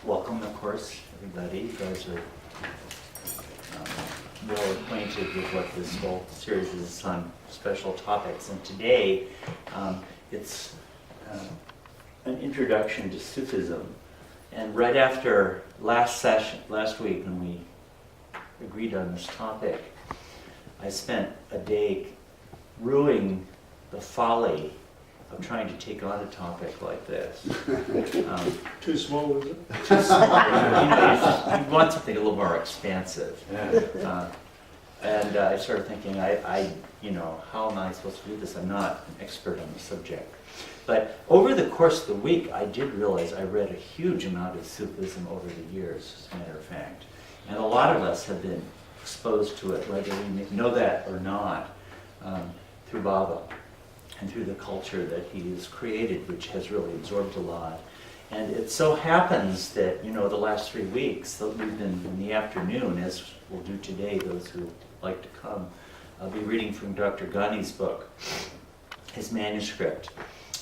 Welcome, of course, everybody. You guys are well acquainted with what this whole series is on, special topics. And today, it's an introduction to Sufism. And right after last week, when we agreed on this topic, I spent a day ruing the folly of trying to take on a topic like this. Too small, is it? Too small. You want something a little more expansive. And I started thinking, how am I supposed to do this? I'm not an expert on the subject. But over the course of the week, I did realize I read a huge amount of Sufism over the years, as a matter of fact. And a lot of us have been exposed to it, whether we know that or not, through Baba and through the culture that he has created, which has really absorbed a lot. And it so happens that, the last 3 weeks, that we've been in the afternoon, as we'll do today, those who like to come, I'll be reading from Dr. Ghani's book, his manuscript.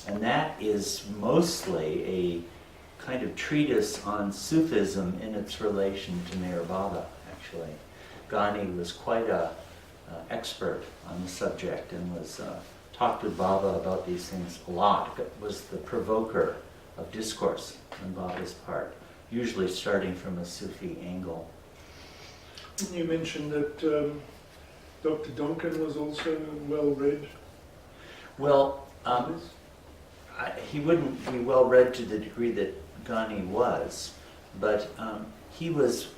And that is mostly a kind of treatise on Sufism in its relation to Meherabad, actually. Ghani was quite an expert on the subject and was talked with Baba about these things a lot. It was the provoker of discourse on Baba's part, usually starting from a Sufi angle. You mentioned that Dr. Duncan was also well read. Well, he wouldn't be well read to the degree that Ghani was, but he was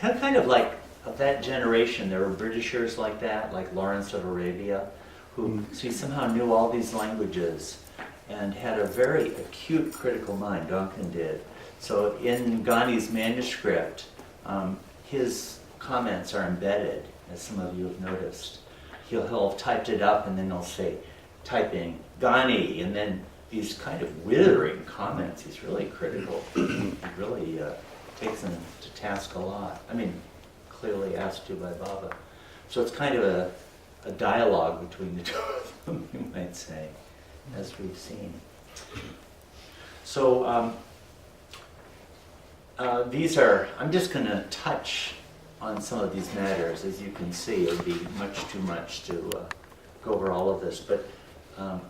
kind of like of that generation. There were Britishers like that, like Lawrence of Arabia, who he somehow knew all these languages and had a very acute critical mind. Duncan did. So in Ghani's manuscript, his comments are embedded, as some of you have noticed. He'll have typed it up and then he'll say, type in Ghani, and then these kind of withering comments. He's really critical. He really takes him to task a lot. I mean, clearly asked to by Baba. So it's kind of a dialogue between the two of them, you might say, as we've seen. So I'm just going to touch on some of these matters. As you can see, it would be much too much to go over all of this, but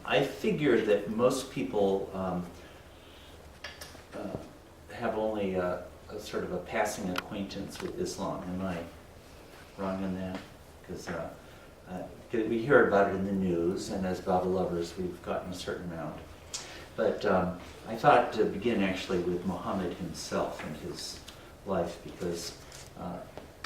I figure that most people have only a sort of a passing acquaintance with Islam. Am I wrong in that? Because we hear about it in the news, and as Baba lovers, we've gotten a certain amount. But I thought to begin actually with Muhammad himself and his life, because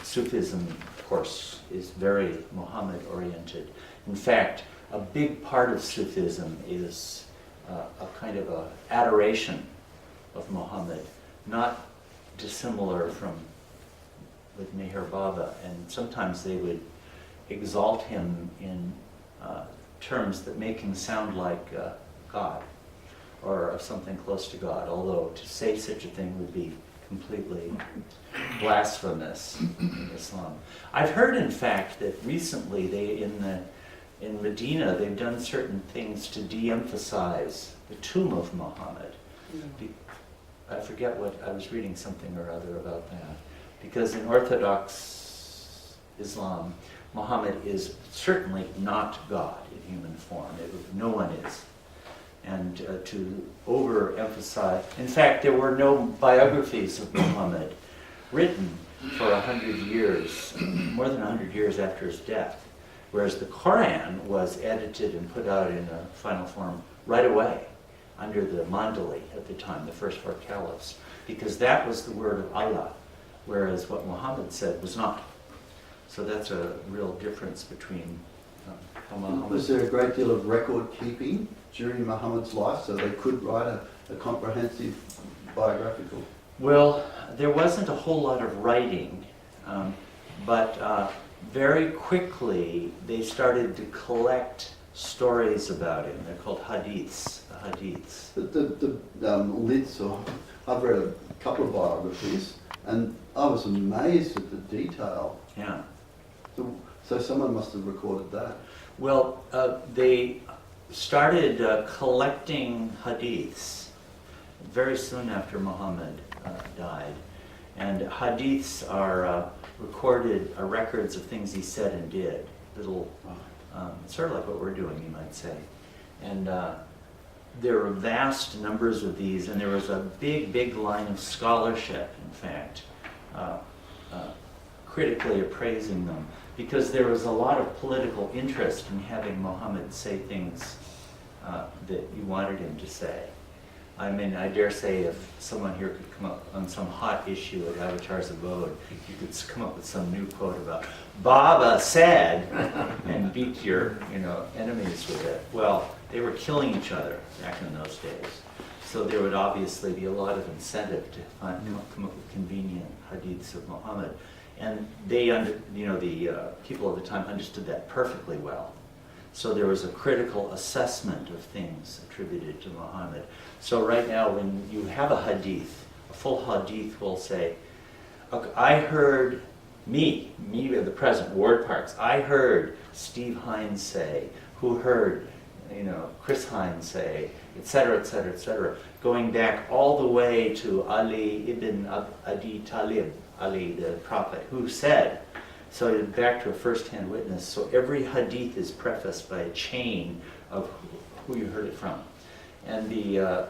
Sufism, of course, is very Muhammad-oriented. In fact, a big part of Sufism is a kind of a adoration of Muhammad, not dissimilar from with Meher Baba, and sometimes they would exalt him in terms that make him sound like God, or something close to God, although to say such a thing would be completely blasphemous in Islam. I've heard, in fact, that recently in Medina they've done certain things to de-emphasize the tomb of Muhammad. I forget what, I was reading something or other about that. Because in Orthodox Islam, Muhammad is certainly not God in human form. No one is. And to overemphasize, in fact, there were no biographies of Muhammad written for 100 years, more than 100 years after his death, whereas the Quran was edited and put out in a final form right away under the Mandali at the time, the first 4 caliphs, because that was the word of Allah, whereas what Muhammad said was not. So that's a real difference between how Muhammad... Was there a great deal of record keeping during Muhammad's life so they could write a comprehensive biographical? Well, there wasn't a whole lot of writing, but very quickly they started to collect stories about him. They're called hadiths. The lids, I've read a couple of biographies, and I was amazed at the detail. Yeah. So someone must have recorded that. Well, they started collecting hadiths very soon after Muhammad died. And hadiths are recorded records of things he said and did. Little, sort of like what we're doing, you might say. And there were vast numbers of these, and there was a big, big line of scholarship, in fact, critically appraising them, because there was a lot of political interest in having Muhammad say things that you wanted him to say. I mean, I dare say if someone here could come up on some hot issue at Avatar's Abode, you could come up with some new quote about Baba said, and beat your enemies with it. Well, they were killing each other back in those days. So there would obviously be a lot of incentive to come up with convenient hadiths of Muhammad. And they, the people of the time understood that perfectly well. So there was a critical assessment of things attributed to Muhammad. So right now, when you have a hadith, a full hadith will say, okay, I heard me at the present, Ward Parks, I heard Steve Hines say, who heard, Chris Hines say, etc., etc., etc., going back all the way to Ali ibn Abi Talib, Ali the Prophet, who said. So back to a first-hand witness. So every hadith is prefaced by a chain of who you heard it from. And the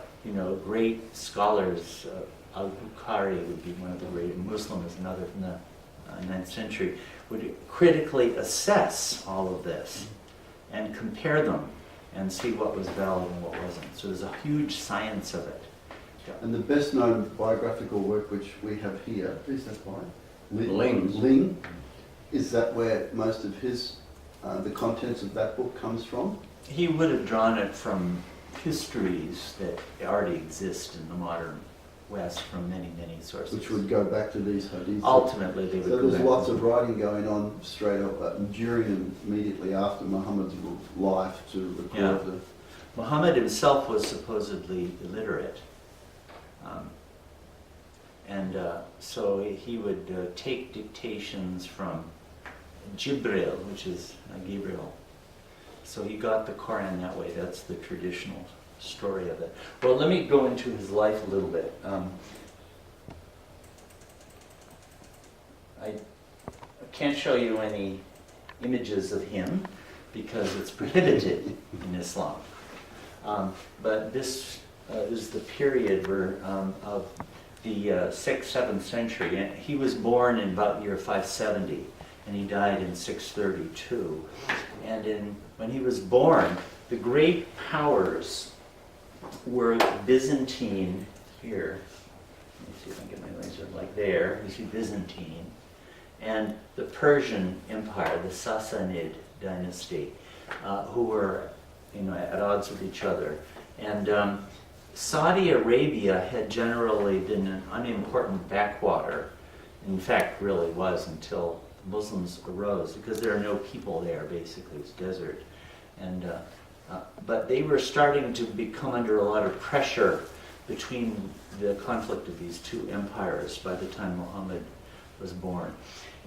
great scholars, Al-Bukhari would be one of the great, Muslim is another from the 9th century, would critically assess all of this and compare them and see what was valid and what wasn't. So there's a huge science of it. And the best known biographical work which we have here, is that by? Ling. Ling. Is that where most of his, the contents of that book comes from? He would have drawn it from histories that already exist in the modern West from many, many sources. Which would go back to these hadiths. Ultimately, they would So go there's back lots to of writing going on straight up during and immediately after Muhammad's life to record Yeah. the... Muhammad himself was supposedly illiterate. So he would take dictations from Jibril, which is Gabriel. So he got the Quran that way. That's the traditional story of it. Well, let me go into his life a little bit. I can't show you any images of him because it's prohibited in Islam. But this is the period where, of the 6th, 7th century. And he was born in about year 570, and he died in 632. And when he was born, the great powers were Byzantine, here, let me see if I can get my laser, like there, you see Byzantine, and the Persian Empire, the Sassanid dynasty, who were at odds with each other. And Saudi Arabia had generally been an unimportant backwater. In fact, really was until the Muslims arose, because there are no people there, basically, it's desert. And but they were starting to become under a lot of pressure between the conflict of these two empires by the time Muhammad was born.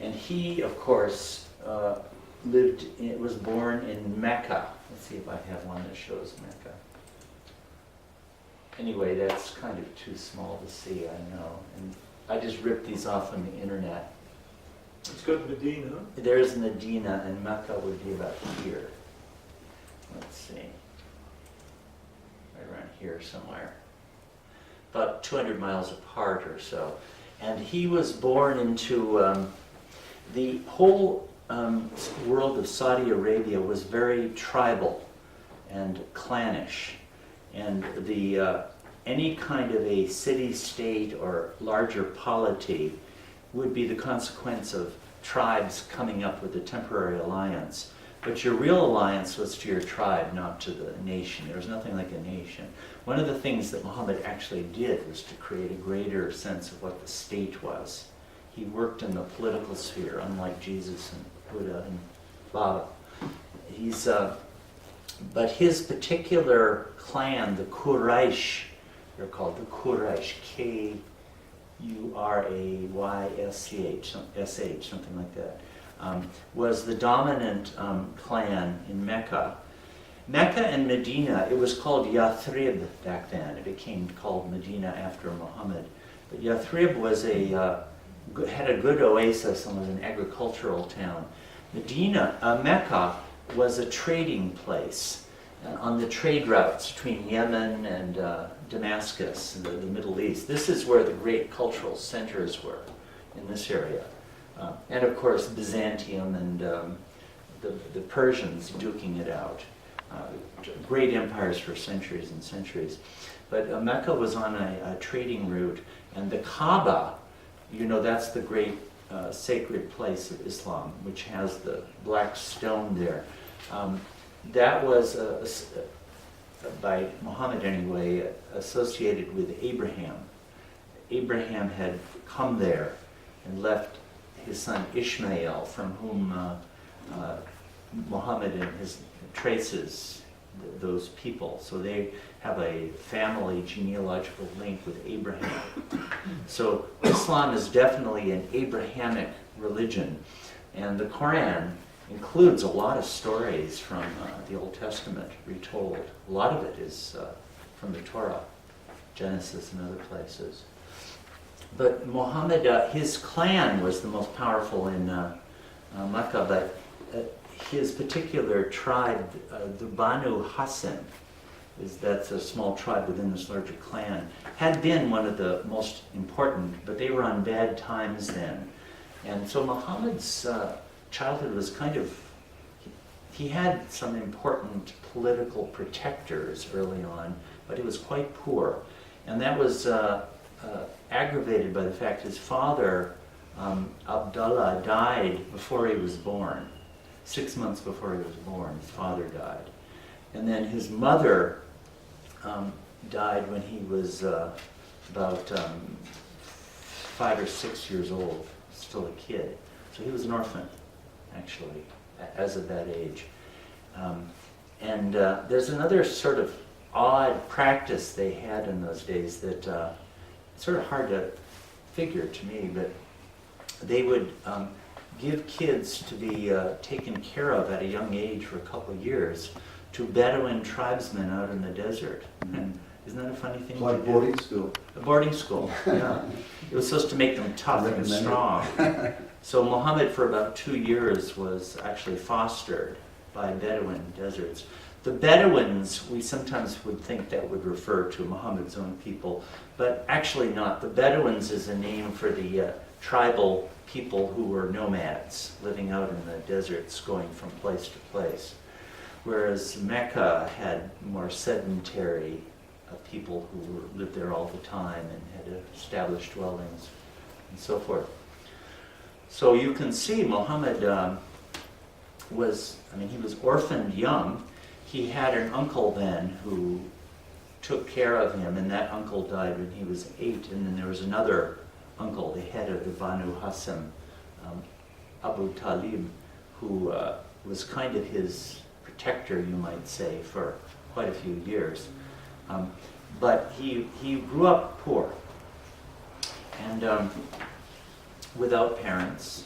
And he, of course, was born in Mecca. Let's see if I have one that shows Mecca. Anyway, that's kind of too small to see, I know. And I just ripped these off on the internet. It's got Medina. There's Medina, and Mecca would be about here. Let's see. Right around here somewhere. About 200 miles apart or so. And he was born into the whole world of Saudi Arabia was very tribal and clannish. And any kind of a city-state or larger polity would be the consequence of tribes coming up with a temporary alliance. But your real alliance was to your tribe, not to the nation. There was nothing like a nation. One of the things that Muhammad actually did was to create a greater sense of what the state was. He worked in the political sphere, unlike Jesus and Buddha and Baba. But his particular clan, the Quraysh, they're called the Quraysh, Quraysh, SH, something like that, was the dominant clan in Mecca. Mecca and Medina, it was called Yathrib back then. It became called Medina after Muhammad. But Yathrib was had a good oasis and was an agricultural town. Mecca was a trading place on the trade routes between Yemen and Damascus, the Middle East. This is where the great cultural centers were, in this area. And of course Byzantium and the Persians duking it out. Great empires for centuries and centuries. But Mecca was on a trading route, and the Kaaba, you know, that's the great sacred place of Islam, which has the black stone there. That was, by Muhammad anyway, associated with Abraham. Abraham had come there and left his son Ishmael, from whom Muhammad and his traces those people. So they have a family genealogical link with Abraham. So Islam is definitely an Abrahamic religion. And the Quran includes a lot of stories from the Old Testament retold. A lot of it is from the Torah, Genesis and other places. But Muhammad, his clan was the most powerful in Mecca, but his particular tribe, the Banu Hassan, that's a small tribe within this larger clan, had been one of the most important, but they were on bad times then. And so Muhammad's childhood was kind of, he had some important political protectors early on, but he was quite poor. And that was aggravated by the fact his father, Abdullah, died before he was born. 6 months before he was born, his father died. And then his mother died when he was about 5 or 6 years old, still a kid. So he was an orphan, actually, as of that age. And there's another sort of odd practice they had in those days that it's sort of hard to figure to me, but they would give kids to be taken care of at a young age for a couple of years to Bedouin tribesmen out in the desert. And isn't that a funny thing Like to do? boarding school. A boarding school, yeah. It was supposed to make them tough and Recommended. strong. So Muhammad, for about 2 years, was actually fostered by Bedouin deserts. The Bedouins, we sometimes would think that would refer to Muhammad's own people, but actually not. The Bedouins is a name for the tribal people who were nomads, living out in the deserts, going from place to place. Whereas Mecca had more sedentary people who lived there all the time and had established dwellings and so forth. So you can see Muhammad he was orphaned young. He had an uncle then who took care of him, and that uncle died when he was 8, and then there was another uncle, the head of the Banu Hassan, Abu Talib, who was kind of his protector, you might say, for quite a few years. But he grew up poor and without parents.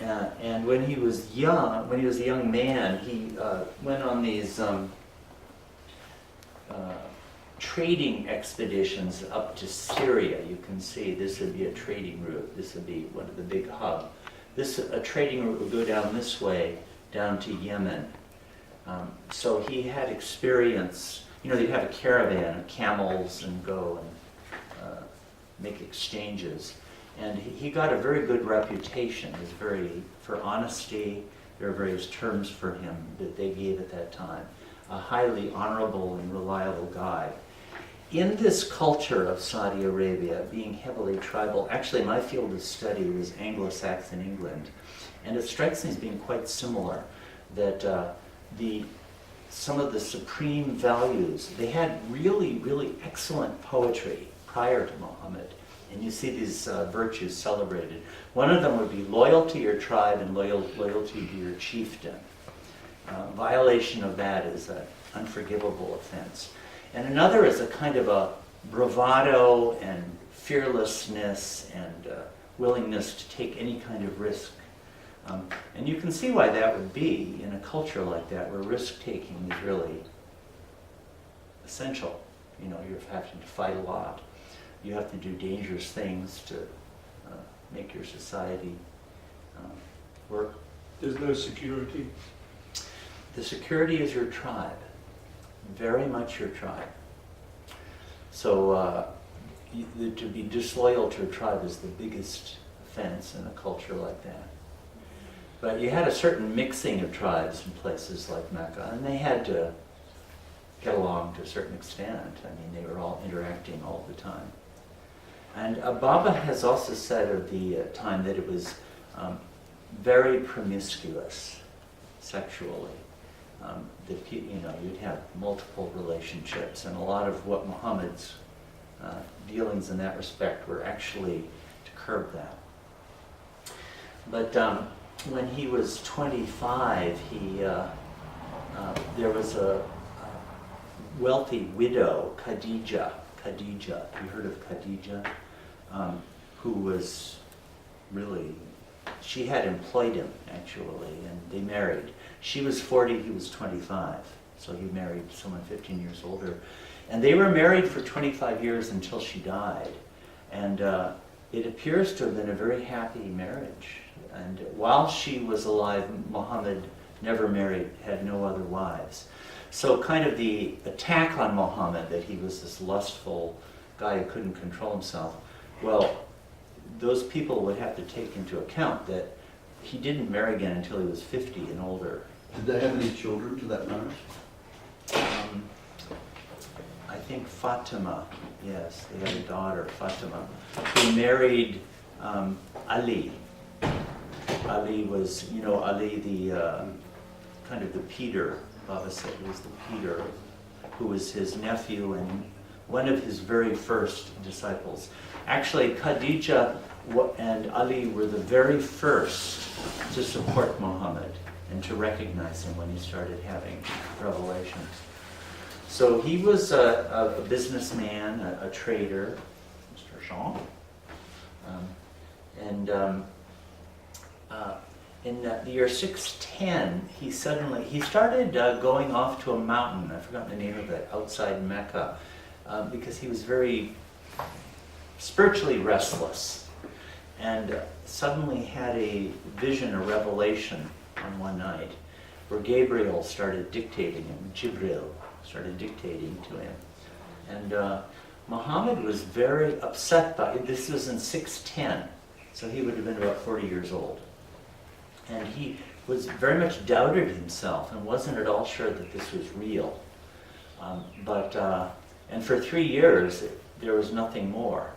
And when he was a young man, he went on these trading expeditions up to Syria. You can see this would be a trading route. This would be one of the big hubs. A trading route would go down this way, down to Yemen. So he had experience. You know, they'd have a caravan of camels and go and make exchanges. And he got a very good reputation. He was for honesty. There are various terms for him that they gave at that time. A highly honorable and reliable guy. In this culture of Saudi Arabia, being heavily tribal, actually my field of study was Anglo-Saxon England, and it strikes me as being quite similar, that some of the supreme values, they had really, really excellent poetry prior to Muhammad, and you see these virtues celebrated. One of them would be loyalty to your tribe and loyalty to your chieftain. Violation of that is an unforgivable offense. And another is a kind of a bravado and fearlessness and willingness to take any kind of risk And you can see why that would be in a culture like that, where risk-taking is really essential. You know, you're having to fight a lot. You have to do dangerous things to make your society work. There's no security. The security is your tribe, very much your tribe. So to be disloyal to a tribe is the biggest offense in a culture like that. But you had a certain mixing of tribes in places like Mecca, and they had to get along to a certain extent. I mean, they were all interacting all the time. And Baba has also said of the time that it was very promiscuous sexually. You'd have multiple relationships, and a lot of what Muhammad's dealings in that respect were actually to curb that. But when he was 25, there was a wealthy widow, Khadija. You heard of Khadija? Who was really, she had employed him actually, and they married. She was 40, he was 25, so he married someone 15 years older. And they were married for 25 years until she died. And it appears to have been a very happy marriage. And while she was alive, Muhammad never married, had no other wives. So kind of the attack on Muhammad, that he was this lustful guy who couldn't control himself, well, those people would have to take into account that he didn't marry again until he was 50 and older. Did they have any children to that marriage? I think Fatima, yes, they had a daughter, Fatima, who married Ali. Ali was, Ali the kind of the Peter, Baba said was the Peter, who was his nephew and one of his very first disciples. Actually, Khadija and Ali were the very first to support Muhammad and to recognize him when he started having revelations. So he was a businessman, a trader, Mr. Jean. In the year 610, he started going off to a mountain, I've forgotten the name of it, outside Mecca, because he was very spiritually restless, and suddenly had a vision, a revelation on one night, where Gabriel started dictating him, Jibril started dictating to him. And Muhammad was very upset by it. This was in 610, so he would have been about 40 years old. And he was very much doubted himself and wasn't at all sure that this was real. And for 3 years, there was nothing more.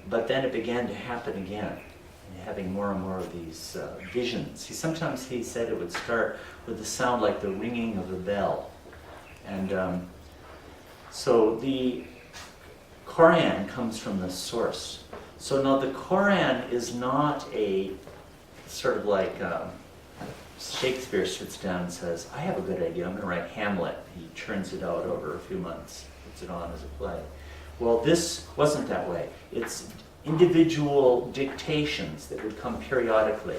But then it began to happen again, having more and more of these visions. Sometimes he said it would start with a sound like the ringing of a bell. And so the Quran comes from the source. So now the Quran is not a sort of like Shakespeare sits down and says, I have a good idea, I'm going to write Hamlet. He churns it out over a few months, puts it on as a play. Well, this wasn't that way. It's individual dictations that would come periodically.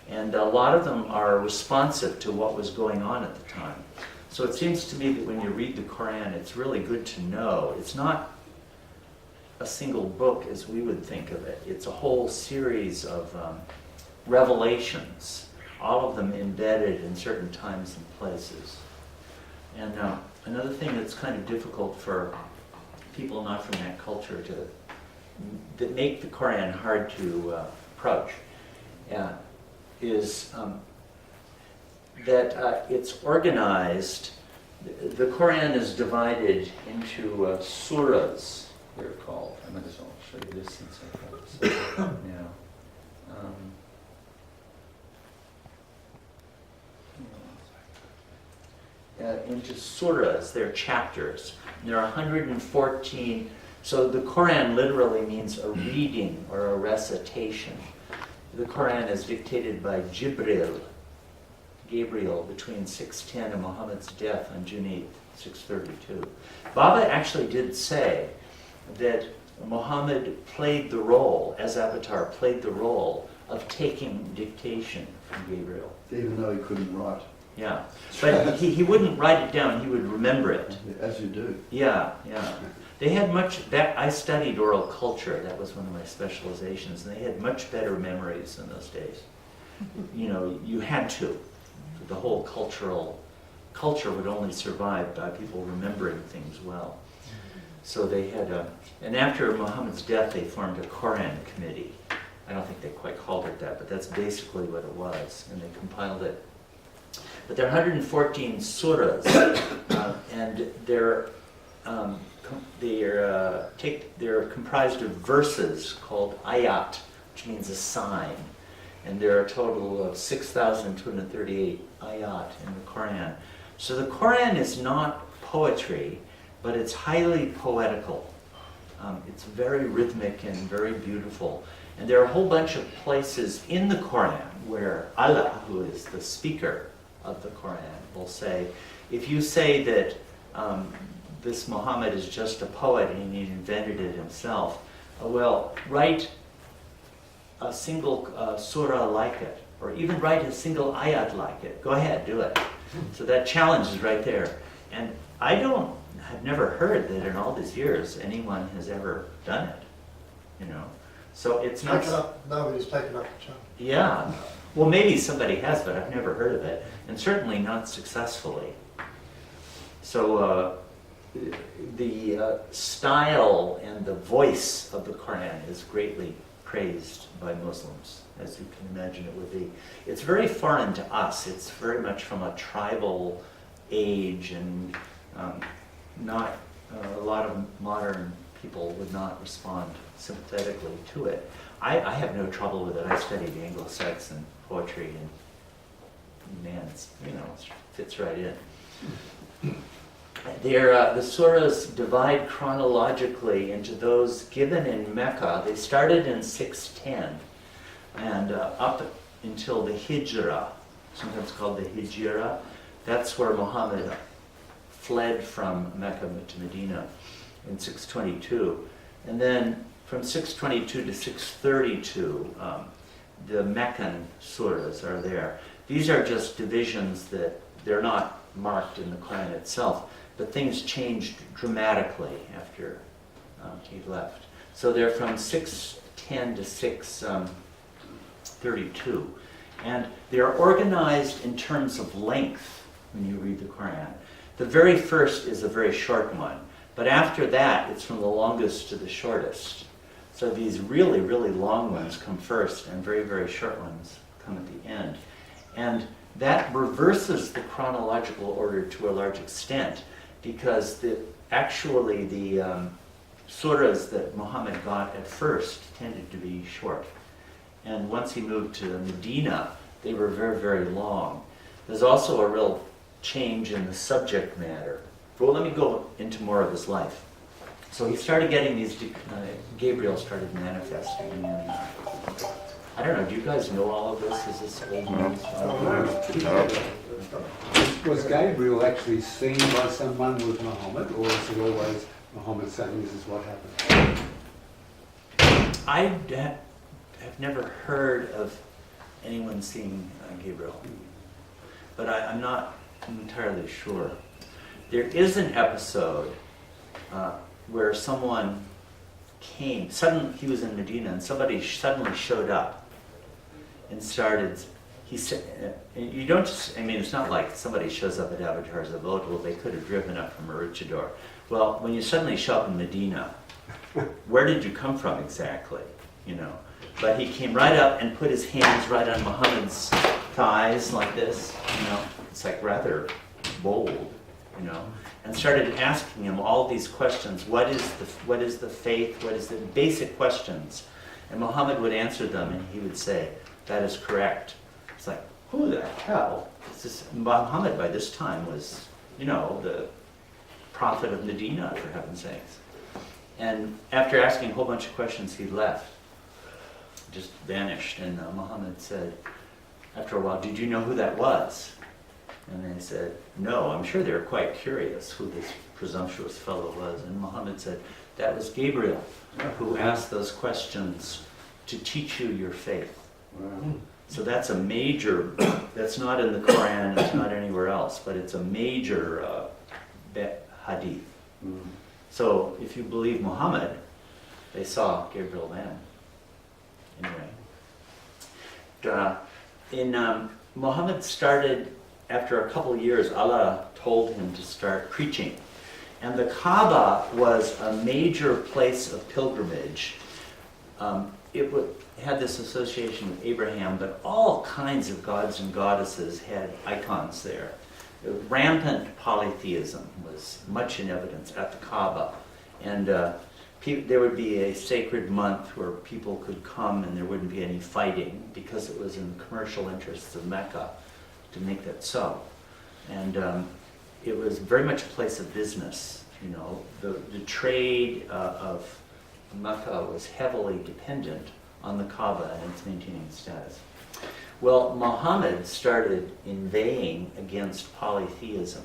And a lot of them are responsive to what was going on at the time. So it seems to me that when you read the Quran, it's really good to know. It's not a single book as we would think of it. It's a whole series of revelations, all of them embedded in certain times and places. And another thing that's kind of difficult for people not from that culture that make the Quran hard to approach is that it's organized. The Quran is divided into surahs, they're called. I might as well show you this since I have it now. Into surahs, they're chapters. And there are 114. So the Quran literally means a reading or a recitation. The Quran is dictated by Gabriel, between 610 and Muhammad's death on June 8, 632. Baba actually did say that Muhammad played the role, as Avatar, played the role of taking dictation from Gabriel. Even though he couldn't write, Yeah, but he wouldn't write it down, he would remember it. as you do. Yeah, yeah. They had much, that I studied oral culture, that was one of my specializations, and they had much better memories in those days. You know, you had to. The whole culture would only survive by people remembering things well. So they had and after Muhammad's death, they formed a Quran committee. I don't think they quite called it that, but that's basically what it was, and they compiled it. But there are 114 surahs, and they're comprised of verses called ayat, which means a sign. And there are a total of 6,238 ayat in the Quran. So the Quran is not poetry, but it's highly poetical. It's very rhythmic and very beautiful. And there are a whole bunch of places in the Quran where Allah, who is the speaker of the Quran, will say, if you say that this Muhammad is just a poet and he invented it himself, well, write a single surah like it, or even write a single ayat like it. Go ahead, do it. So that challenge is right there. And I've never heard that in all these years anyone has ever done it, you know. So it's not... Nobody's taken up the challenge. Yeah. Well, maybe somebody has, but I've never heard of it, and certainly not successfully. So the style and the voice of the Quran is greatly praised by Muslims, as you can imagine it would be. It's very foreign to us. It's very much from a tribal age, and not a lot of modern people would not respond sympathetically to it. I have no trouble with it. I studied Anglo-Saxon poetry, and man, it's, you know, it fits right in. The surahs divide chronologically into those given in Mecca. They started in 610 and up until the Hijrah, sometimes called the Hijrah. That's where Muhammad fled from Mecca to Medina in 622. And then from 622 to 632, the Meccan surahs are there. These are just divisions that they're not marked in the Quran itself, but things changed dramatically after he left. So they're from 610 to 632. And they're organized in terms of length when you read the Quran. The very first is a very short one, but after that, it's from the longest to the shortest. So these really, really long ones come first, and very, very short ones come at the end. And that reverses the chronological order to a large extent, because the surahs that Muhammad got at first tended to be short. And once he moved to Medina, they were very, very long. There's also a real change in the subject matter. Well, let me go into more of his life. So he started getting these, Gabriel started manifesting. And, I don't know, do you guys know all of this? Is this old news? Was Gabriel actually seen by someone with Muhammad, or is it always Muhammad saying this is what happened? I have never heard of anyone seeing Gabriel, but I'm not entirely sure. There is an episode where someone came, suddenly he was in Medina, and somebody suddenly showed up and started, he said, you don't just, I mean, it's not like somebody shows up at Avatar's Abode. Well, they could have driven up from Maroochydore. Well, when you suddenly show up in Medina, where did you come from exactly, you know? But he came right up and put his hands right on Muhammad's thighs like this, you know? It's like rather bold, you know? And started asking him all these questions. What is the faith? What is the basic questions? And Muhammad would answer them, and he would say, that is correct. It's like, who the hell? Muhammad by this time was, you know, the prophet of Medina, for heaven's sakes. And after asking a whole bunch of questions, he left, just vanished. And Muhammad said, after a while, did you know who that was? And they said, no, I'm sure they were quite curious who this presumptuous fellow was. And Muhammad said, that was Gabriel, who asked those questions to teach you your faith. Wow. So that's a major, that's not in the Quran, it's not anywhere else, but it's a major hadith. Mm. So if you believe Muhammad, they saw Gabriel then. Anyway. Muhammad started, after a couple of years, Allah told him to start preaching. And the Kaaba was a major place of pilgrimage. Had this association with Abraham, but all kinds of gods and goddesses had icons there. Rampant polytheism was much in evidence at the Kaaba. And there would be a sacred month where people could come and there wouldn't be any fighting because it was in the commercial interests of Mecca to make that so. And it was very much a place of business. You know, the trade of Mecca was heavily dependent on the Kaaba and its maintaining status. Well, Muhammad started inveighing against polytheism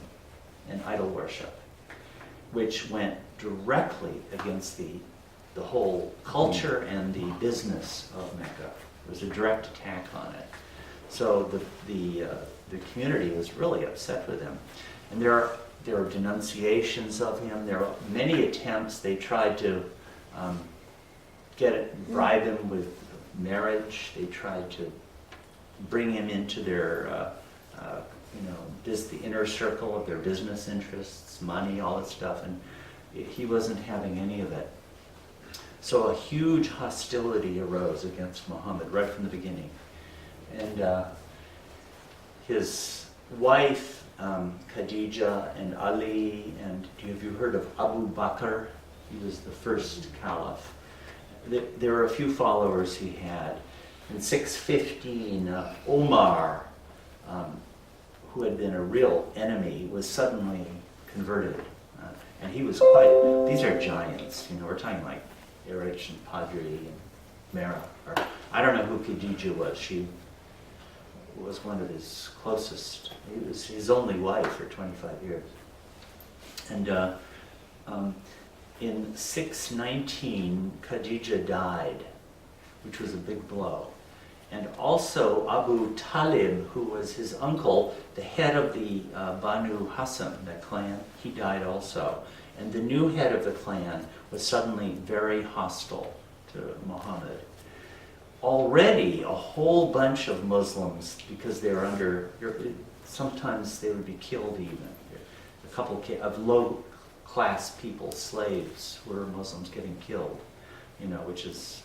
and idol worship, which went directly against the whole culture and the business of Mecca. It was a direct attack on it. So the community was really upset with him. And there are denunciations of him. There are many attempts. They tried to bribe him with marriage. They tried to bring him into their, just the inner circle of their business interests, money, all that stuff, and he wasn't having any of it. So a huge hostility arose against Muhammad right from the beginning. And his wife, Khadija, and Ali, and have you heard of Abu Bakr? He was the first caliph. There were a few followers he had. In 615, Omar, who had been a real enemy, was suddenly converted. And he was these are giants, we're talking like Erich and Padri and Mera. I don't know who Khadija was. She was one of his closest. He was his only wife for 25 years. And in 619, Khadija died, which was a big blow. And also Abu Talib, who was his uncle, the head of the Banu Hassan, that clan, he died also. And the new head of the clan was suddenly very hostile to Muhammad. Already a whole bunch of Muslims, because they were sometimes they would be killed even. A couple of low-class people, slaves, were Muslims getting killed, which is...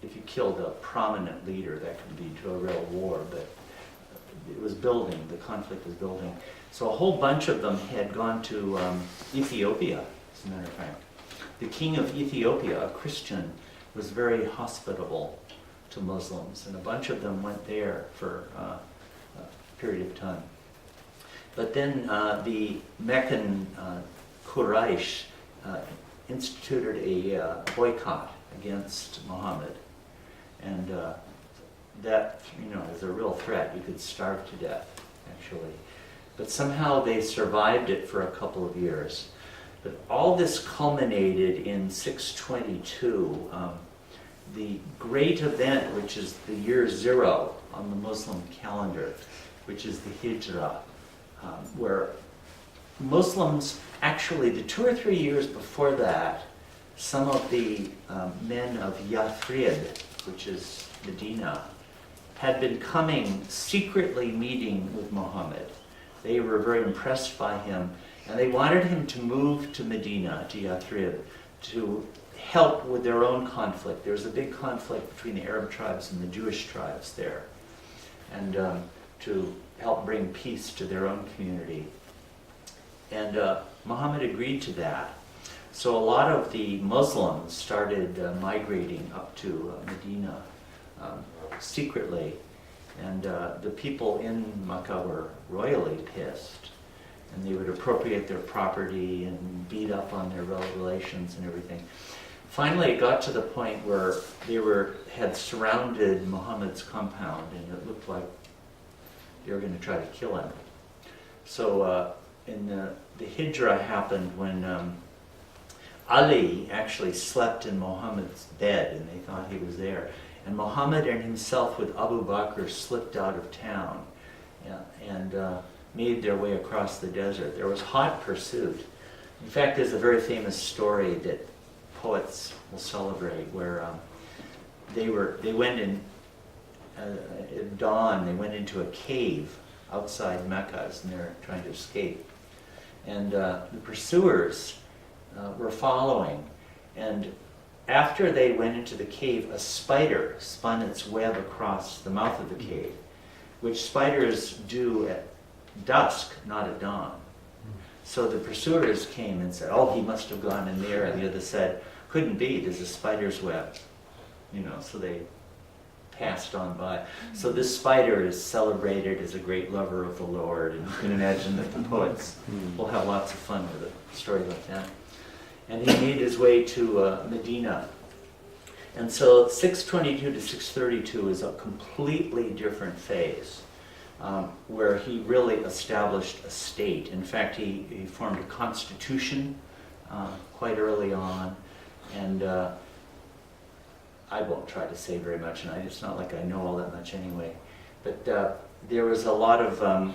if you killed a prominent leader, that could lead to a real war, but it was building, the conflict was building. So a whole bunch of them had gone to Ethiopia, as a matter of fact. The king of Ethiopia, a Christian, was very hospitable to Muslims, and a bunch of them went there for a period of time. But then the Meccan Quraysh instituted a boycott against Muhammad. And that, is a real threat. You could starve to death, actually. But somehow they survived it for a couple of years. But all this culminated in 622, the great event, which is the year 0 on the Muslim calendar, which is the Hijrah, where Muslims, actually the 2 or 3 years before that, some of the men of Yathrib, which is Medina, had been secretly meeting with Muhammad. They were very impressed by him, and they wanted him to move to Medina, to Yathrib, to help with their own conflict. There was a big conflict between the Arab tribes and the Jewish tribes there, and to help bring peace to their own community. And Muhammad agreed to that. So a lot of the Muslims started migrating up to Medina secretly, and the people in Mecca were royally pissed, and they would appropriate their property and beat up on their relations and everything. Finally, it got to the point where they had surrounded Muhammad's compound, and it looked like they were going to try to kill him. So the Hijrah happened when Ali actually slept in Muhammad's bed, and they thought he was there. And Muhammad and himself with Abu Bakr slipped out of town, and made their way across the desert. There was hot pursuit. In fact, there's a very famous story that poets will celebrate where they went in at dawn. They went into a cave outside Mecca, and they're trying to escape. And the pursuers were following. And after they went into the cave, a spider spun its web across the mouth of the cave, which spiders do at dusk, not at dawn. So the pursuers came and said, "Oh, he must have gone in there." And the other said, "Couldn't be, there's a spider's web." So they passed on by. So this spider is celebrated as a great lover of the Lord, and you can imagine that the poets will have lots of fun with a story like that. And he made his way to Medina. And so 622 to 632 is a completely different phase, where he really established a state. In fact, he formed a constitution quite early on, and I won't try to say very much, and it's not like I know all that much anyway. But there was a lot of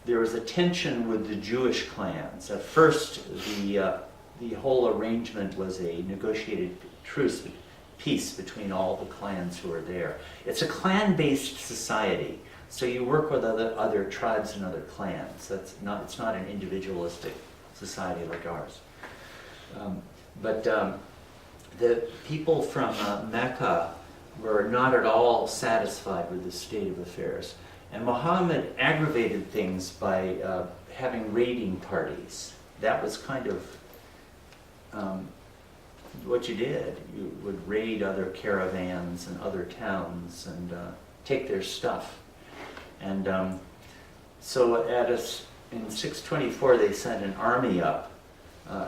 there was a tension with the Jewish clans. At first, the whole arrangement was a negotiated peace between all the clans who were there. It's a clan-based society, so you work with other tribes and other clans. It's not an individualistic society like ours. But the people from Mecca were not at all satisfied with the state of affairs. And Muhammad aggravated things by having raiding parties. That was kind of what you did. You would raid other caravans and other towns and take their stuff. And so in 624 they sent an army up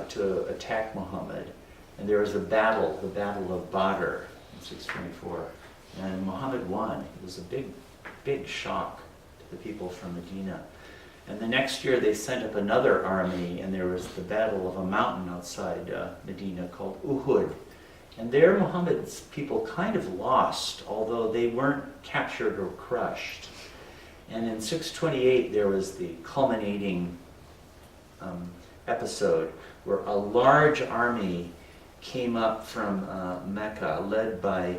to attack Muhammad. And there was the Battle of Badr in 624. And Muhammad won. It was a big shock to the people from Medina. And the next year they sent up another army, and there was the battle of a mountain outside Medina called Uhud. And there Muhammad's people kind of lost, although they weren't captured or crushed. And in 628 there was the culminating episode where a large army came up from Mecca, led by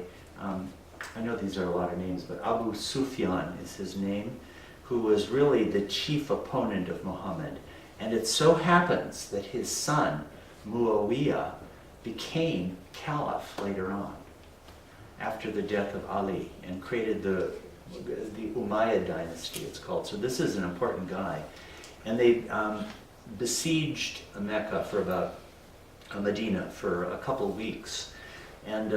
I know these are a lot of names, but Abu Sufyan is his name, who was really the chief opponent of Muhammad. And it so happens that his son, Muawiyah, became caliph later on, after the death of Ali, and created the Umayyad dynasty, it's called. So this is an important guy. And they besieged Mecca Medina for a couple weeks. And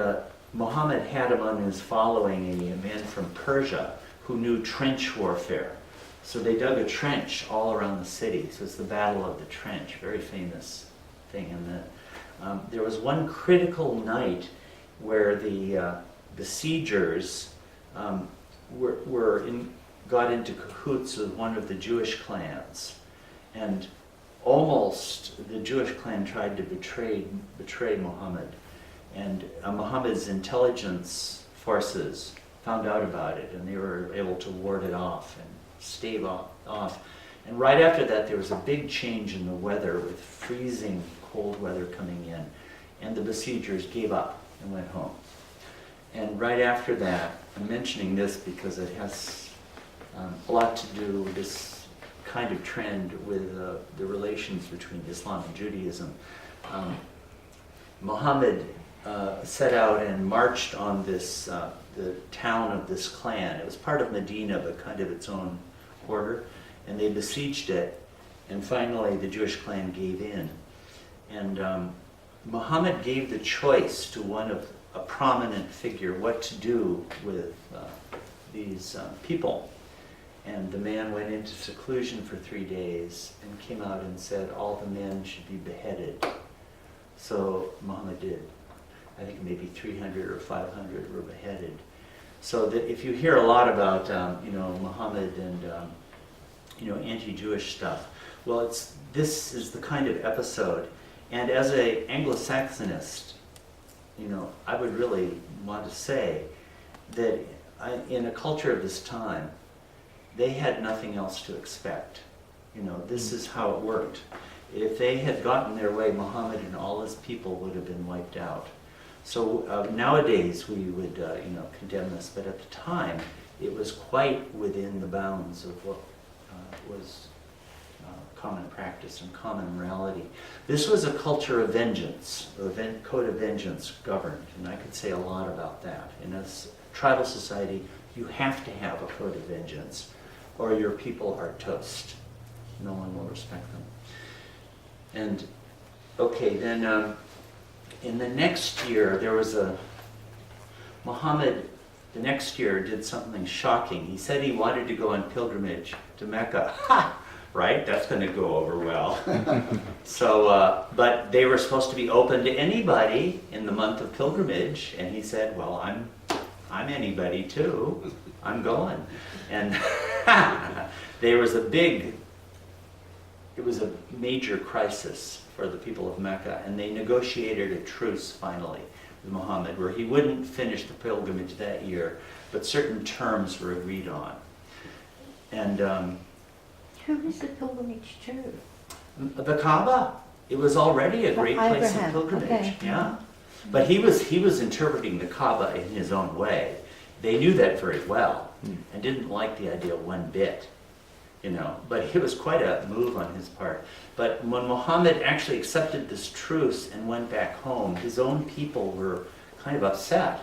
Muhammad had among his following a man from Persia who knew trench warfare. So they dug a trench all around the city. So it's the Battle of the Trench, very famous thing. And there was one critical night where the besiegers got into cahoots with one of the Jewish clans, and almost the Jewish clan tried to betray Muhammad. And Muhammad's intelligence forces found out about it, and they were able to ward it off and stave off. And right after that, there was a big change in the weather, with freezing cold weather coming in, and the besiegers gave up and went home. And right after that, I'm mentioning this because it has a lot to do with this kind of trend with the relations between Islam and Judaism. Muhammad set out and marched on this the town of this clan. It was part of Medina, but kind of its own quarter, and they besieged it. And finally, the Jewish clan gave in. And Muhammad gave the choice to a prominent figure what to do with these people. And the man went into seclusion for 3 days and came out and said all the men should be beheaded. So Muhammad did. I think maybe 300 or 500 were beheaded. So that if you hear a lot about Muhammad and anti-Jewish stuff, well, this is the kind of episode And as an Anglo-Saxonist, you know, I would really want to say that in a culture of this time, they had nothing else to expect. You know, this is how it worked. If they had gotten their way, Muhammad and all his people would have been wiped out. So nowadays we would, you know, condemn this, but at the time it was quite within the bounds of what was common practice and common morality. This was a culture of vengeance, or code of vengeance governed, and I could say a lot about that. In a tribal society, you have to have a code of vengeance, or your people are toast. No one will respect them. And okay, then in the next year, there was Muhammad, the next year, did something shocking. He said he wanted to go on pilgrimage to Mecca. Ha! Right? That's going to go over well. So, but they were supposed to be open to anybody in the month of pilgrimage, and he said, well, I'm anybody too. I'm going. And there was it was a major crisis for the people of Mecca, and they negotiated a truce finally with Muhammad, where he wouldn't finish the pilgrimage that year, but certain terms were agreed on. And Who was the pilgrimage to? the Kaaba, it was already a For great place of Abraham, pilgrimage. okay. Yeah, but he was interpreting the Kaaba in his own way. They knew that very well and didn't like the idea one bit, you know. But it was quite a move on his part. But when Muhammad actually accepted this truce and went back home, his own people were kind of upset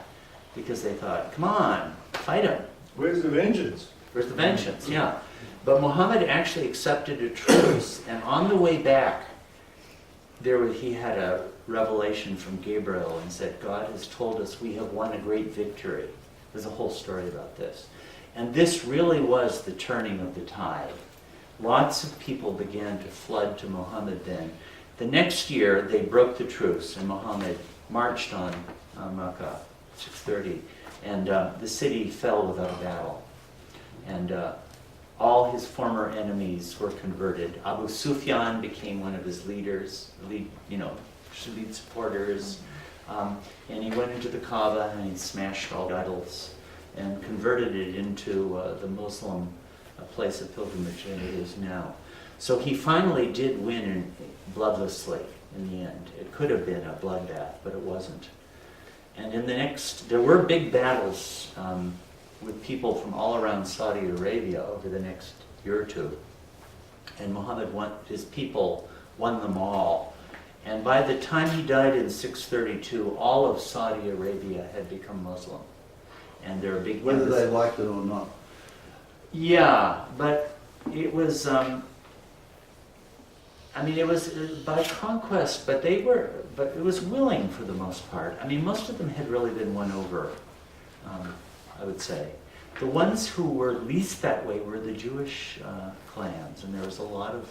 because they thought, "Come on, fight him. Where's the vengeance? Where's the vengeance?" Yeah. But Muhammad actually accepted a truce, and on the way back, he had a revelation from Gabriel and said, God has told us we have won a great victory. There's a whole story about this. And this really was the turning of the tide. Lots of people began to flood to Muhammad then. The next year, they broke the truce, and Muhammad marched on Mecca, 630, and the city fell without a battle. And all his former enemies were converted. Abu Sufyan became one of his leaders, lead supporters. And he went into the Kaaba and he smashed all the idols and converted it into the Muslim place of pilgrimage that it is now. So he finally did win bloodlessly in the end. It could have been a bloodbath, but it wasn't. And there were big battles with people from all around Saudi Arabia over the next year or two. And his people won them all. And by the time he died in 632, all of Saudi Arabia had become Muslim. And there are big... Whether they liked it or not. Yeah, but it was... it was by conquest, but it was willing for the most part. Most of them had really been won over, I would say. The ones who were least that way were the Jewish clans, and there was a lot of...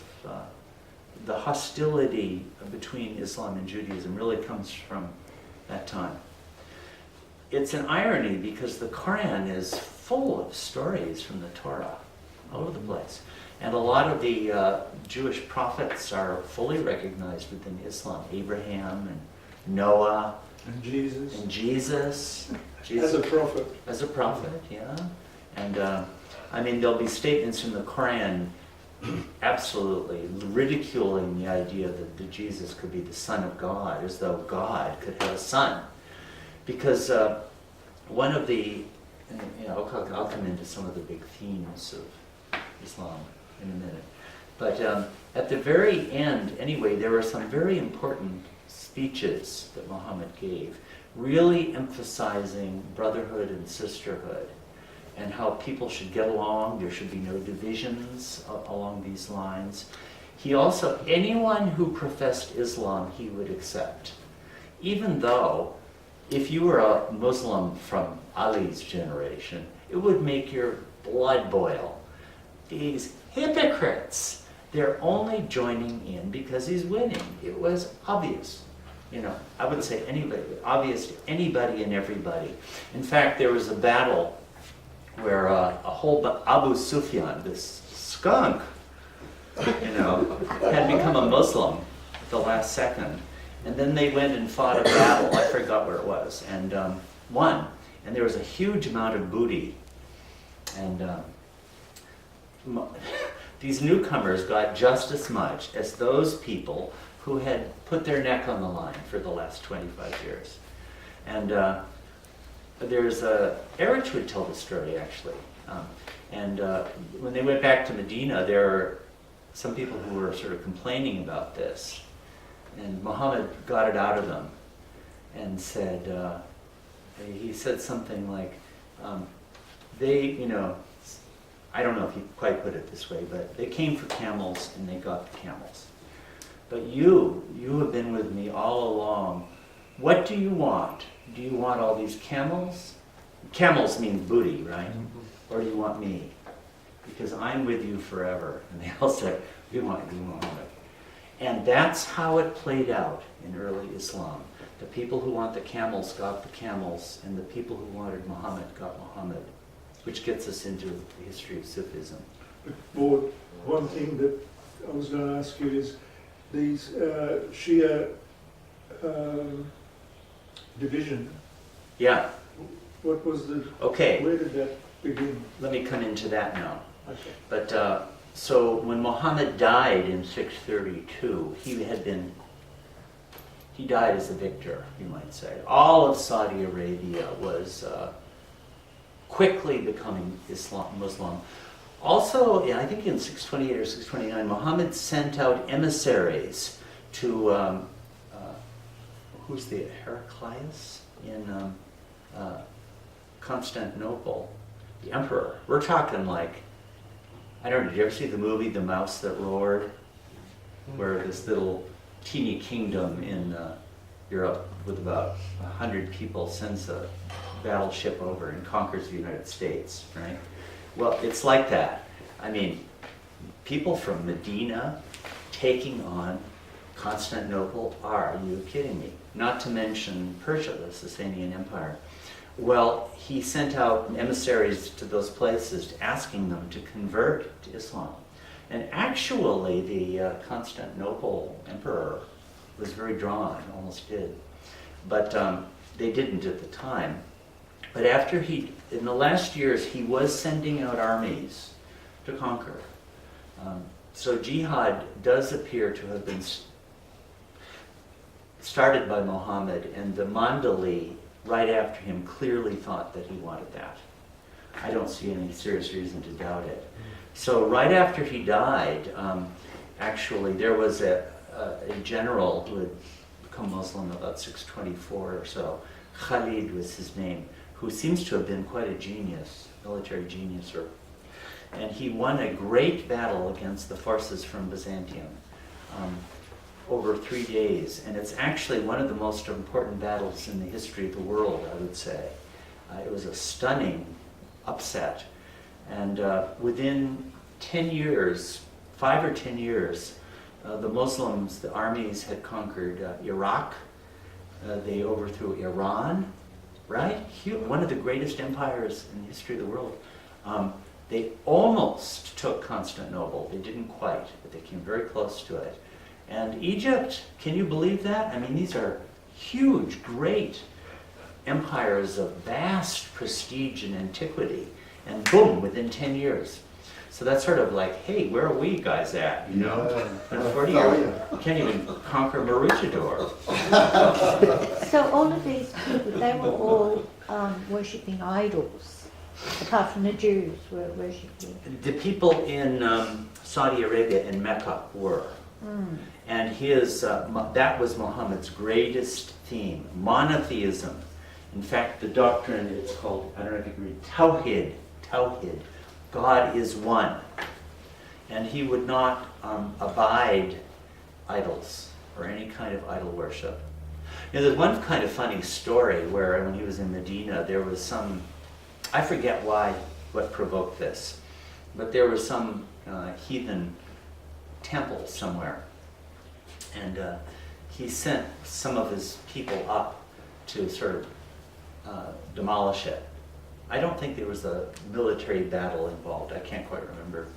the hostility between Islam and Judaism really comes from that time. It's an irony because the Quran is full of stories from the Torah, all over the place. And a lot of the Jewish prophets are fully recognized within Islam. Abraham and Noah. And Jesus. And Jesus. As a prophet. As a prophet, yeah. And there'll be statements in the Quran absolutely ridiculing the idea that Jesus could be the Son of God, as though God could have a son. Because one of the, I'll come into some of the big themes of Islam in a minute. But at the very end, anyway, there were some very important speeches that Muhammad gave, really emphasizing brotherhood and sisterhood, and how people should get along. There should be no divisions along these lines. He also, anyone who professed Islam, he would accept. Even though, if you were a Muslim from Ali's generation, it would make your blood boil. These hypocrites, they're only joining in because he's winning. It was obvious. I wouldn't say anybody, obvious to anybody and everybody. In fact, there was a battle where Abu Sufyan, this skunk, had become a Muslim at the last second. And then they went and fought a battle, I forgot where it was, and won. And there was a huge amount of booty. And these newcomers got just as much as those people who had put their neck on the line for the last 25 years. And there's Erich would tell the story, actually. When they went back to Medina, there were some people who were sort of complaining about this. And Muhammad got it out of them and said, he said something like, I don't know if he quite put it this way, but they came for camels and they got the camels. But you have been with me all along. What do you want? Do you want all these camels? Camels mean booty, right? Or do you want me? Because I'm with you forever. And they all said, we want you, Muhammad. And that's how it played out in early Islam. The people who want the camels got the camels, and the people who wanted Muhammad got Muhammad, which gets us into the history of Sufism. But one thing that I was going to ask you is these Shia division. Yeah, What was the? okay, Where did that begin? let me come into that now. Okay. But so when Muhammad died in 632, he died as a victor, you might say. All of Saudi Arabia was quickly becoming Muslim. Also, I think in 628 or 629, Muhammad sent out emissaries to, who's the Heraclius in Constantinople, the emperor. We're talking like, I don't know, did you ever see the movie The Mouse That Roared? Where this little teeny kingdom in Europe with about 100 people sends a battleship over and conquers the United States, right? Well, it's like that. I mean, people from Medina taking on Constantinople, are you kidding me? Not to mention Persia, the Sasanian Empire. Well, he sent out emissaries to those places asking them to convert to Islam. And actually, the Constantinople emperor was very drawn, almost did. But they didn't at the time. But after in the last years, he was sending out armies to conquer. So jihad does appear to have been started by Muhammad, and the Mandali, right after him, clearly thought that he wanted that. I don't see any serious reason to doubt it. So right after he died, actually, there was a general who had become Muslim about 624 or so. Khalid was his name, who seems to have been quite a genius, military genius. And he won a great battle against the forces from Byzantium over 3 days. And it's actually one of the most important battles in the history of the world, I would say. It was a stunning upset. And within 10 years, 5 or 10 years, the Muslims, the armies had conquered Iraq. They overthrew Iran, right? One of the greatest empires in the history of the world. They almost took Constantinople. They didn't quite, but they came very close to it. And Egypt, can you believe that? I mean, these are huge, great empires of vast prestige and antiquity. And boom, within 10 years. So that's sort of like, hey, where are we guys at, you know? And 40 years, you can't even conquer Maroochydore. So all of these people, they were all worshipping idols, apart from the Jews were worshipping. The people in Saudi Arabia and Mecca were. And that was Muhammad's greatest theme, monotheism. In fact, the doctrine, it's called, I don't know if you can read, Tawhid. God is one. And he would not abide idols or any kind of idol worship. You know, there's one kind of funny story where when he was in Medina, there was some, I forget what provoked this, but there was some heathen temple somewhere. And he sent some of his people up to sort of demolish it. I don't think there was a military battle involved. I can't quite remember.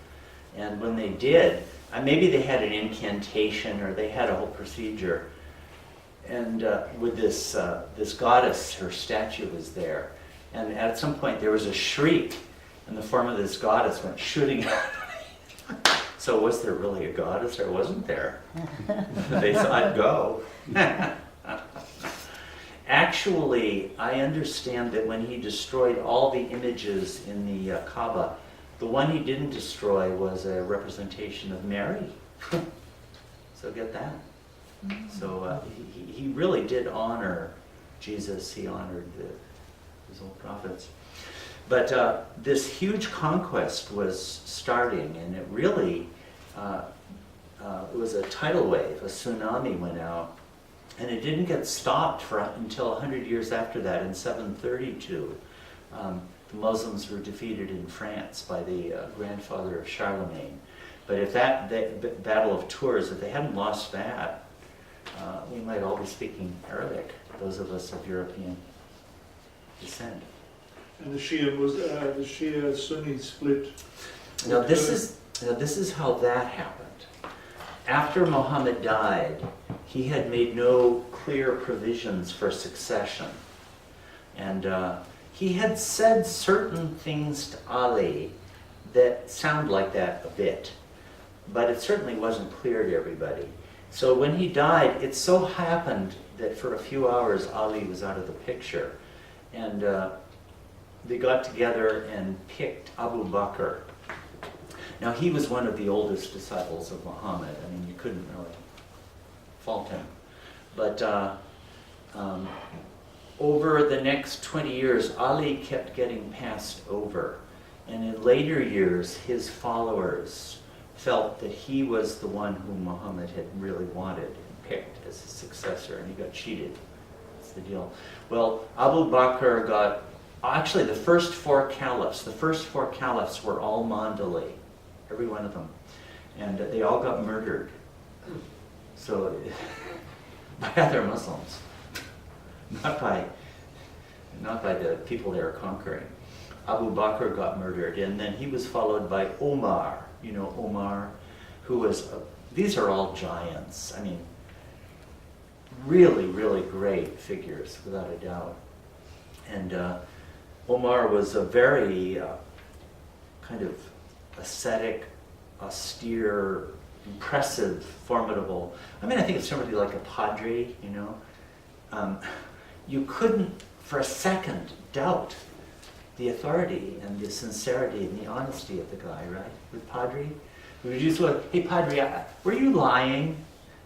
And when they did, maybe they had an incantation or they had a whole procedure. with this goddess, her statue was there. And at some point there was a shriek, and the form of this goddess went shooting out. So was there really a goddess or wasn't there? They saw it go. Actually, I understand that when he destroyed all the images in the Kaaba, the one he didn't destroy was a representation of Mary. So get that. So he really did honor Jesus. He honored his old prophets. But this huge conquest was starting, and it really it was a tidal wave. A tsunami went out, and it didn't get stopped until 100 years after that, in 732. The Muslims were defeated in France by the grandfather of Charlemagne. But if the Battle of Tours, if they hadn't lost that, we might all be speaking Arabic, those of us of European descent. And the Shia Sunni split. Now this is how that happened. After Muhammad died, he had made no clear provisions for succession. And he had said certain things to Ali that sound like that a bit, but it certainly wasn't clear to everybody. So when he died, it so happened that for a few hours Ali was out of the picture. And they got together and picked Abu Bakr. Now he was one of the oldest disciples of Muhammad. I mean, you couldn't really fault him. But over the next 20 years, Ali kept getting passed over. And in later years, his followers felt that he was the one whom Muhammad had really wanted and picked as his successor, and he got cheated. That's the deal. Well, Abu Bakr got, actually the first four caliphs were all Mandali, every one of them. And they all got murdered. So, by other Muslims. Not by the people they were conquering. Abu Bakr got murdered, and then he was followed by Omar. You know Omar, who was, these are all giants. I mean, really, really great figures, without a doubt. And Omar was a very kind of ascetic, austere, impressive, formidable. I mean, I think of somebody like a padre, you know. You couldn't for a second doubt the authority and the sincerity and the honesty of the guy, right? With Padre. We would use the word, hey Padre, were you lying?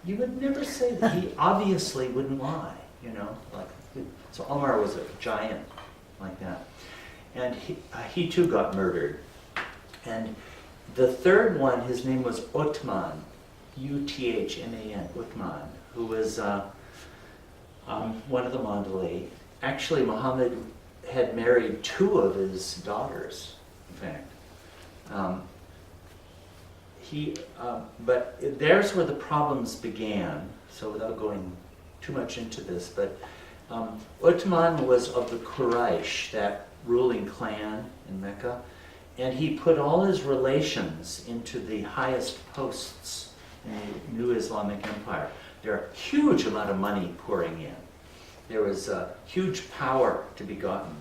You would never say that. He obviously wouldn't lie, you know? Like, so Omar was a giant like that. And he too got murdered. And the third one, his name was Uthman, U-T-H-M-A-N, Uthman, who was one of the Mandali. Actually, Muhammad had married two of his daughters, in fact. But there's where the problems began, so without going too much into this, but Uthman was of the Quraysh, that ruling clan in Mecca, and he put all his relations into the highest posts in the new Islamic empire. There are a huge amount of money pouring in. There was huge power to be gotten.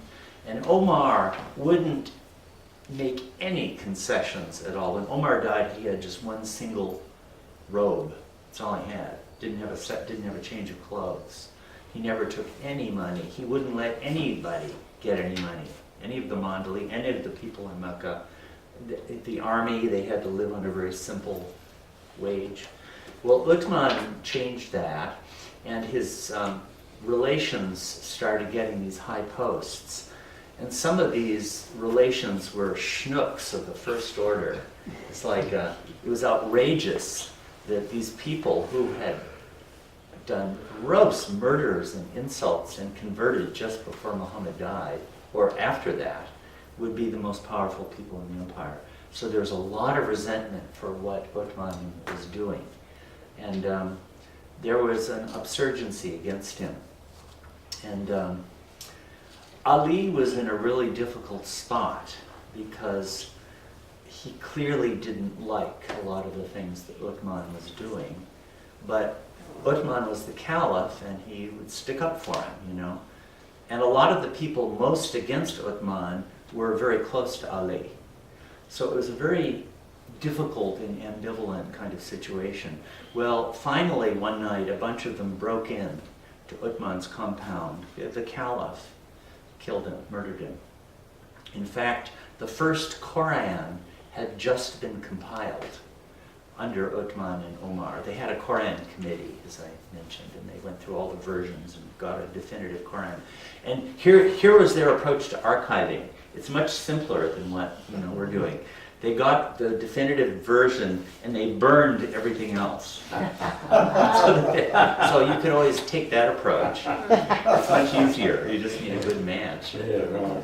And Omar wouldn't make any concessions at all. When Omar died, he had just one single robe. That's all he had. Didn't have a change of clothes. He never took any money. He wouldn't let anybody get any money. Any of the Mandali, any of the people in Mecca. The army, they had to live on a very simple wage. Well, Uthman changed that, and his relations started getting these high posts. And some of these relations were schnooks of the first order. It's like, it was outrageous that these people who had done gross murders and insults and converted just before Muhammad died, or after that, would be the most powerful people in the empire. So there's a lot of resentment for what Uthman was doing. And there was an upsurgency against him. And Ali was in a really difficult spot because he clearly didn't like a lot of the things that Uthman was doing. But Uthman was the caliph and he would stick up for him, you know. And a lot of the people most against Uthman were very close to Ali. So it was a very difficult and ambivalent kind of situation. Well, finally one night a bunch of them broke in to Uthman's compound. The caliph killed him, murdered him. In fact, the first Quran had just been compiled under Uthman and Omar. They had a Quran committee, as I mentioned, and they went through all the versions and got a definitive Quran. And here was their approach to archiving. It's much simpler than what we're doing. They got the definitive version and they burned everything else. So you can always take that approach. It's much easier. You just need a good match. Yeah, right.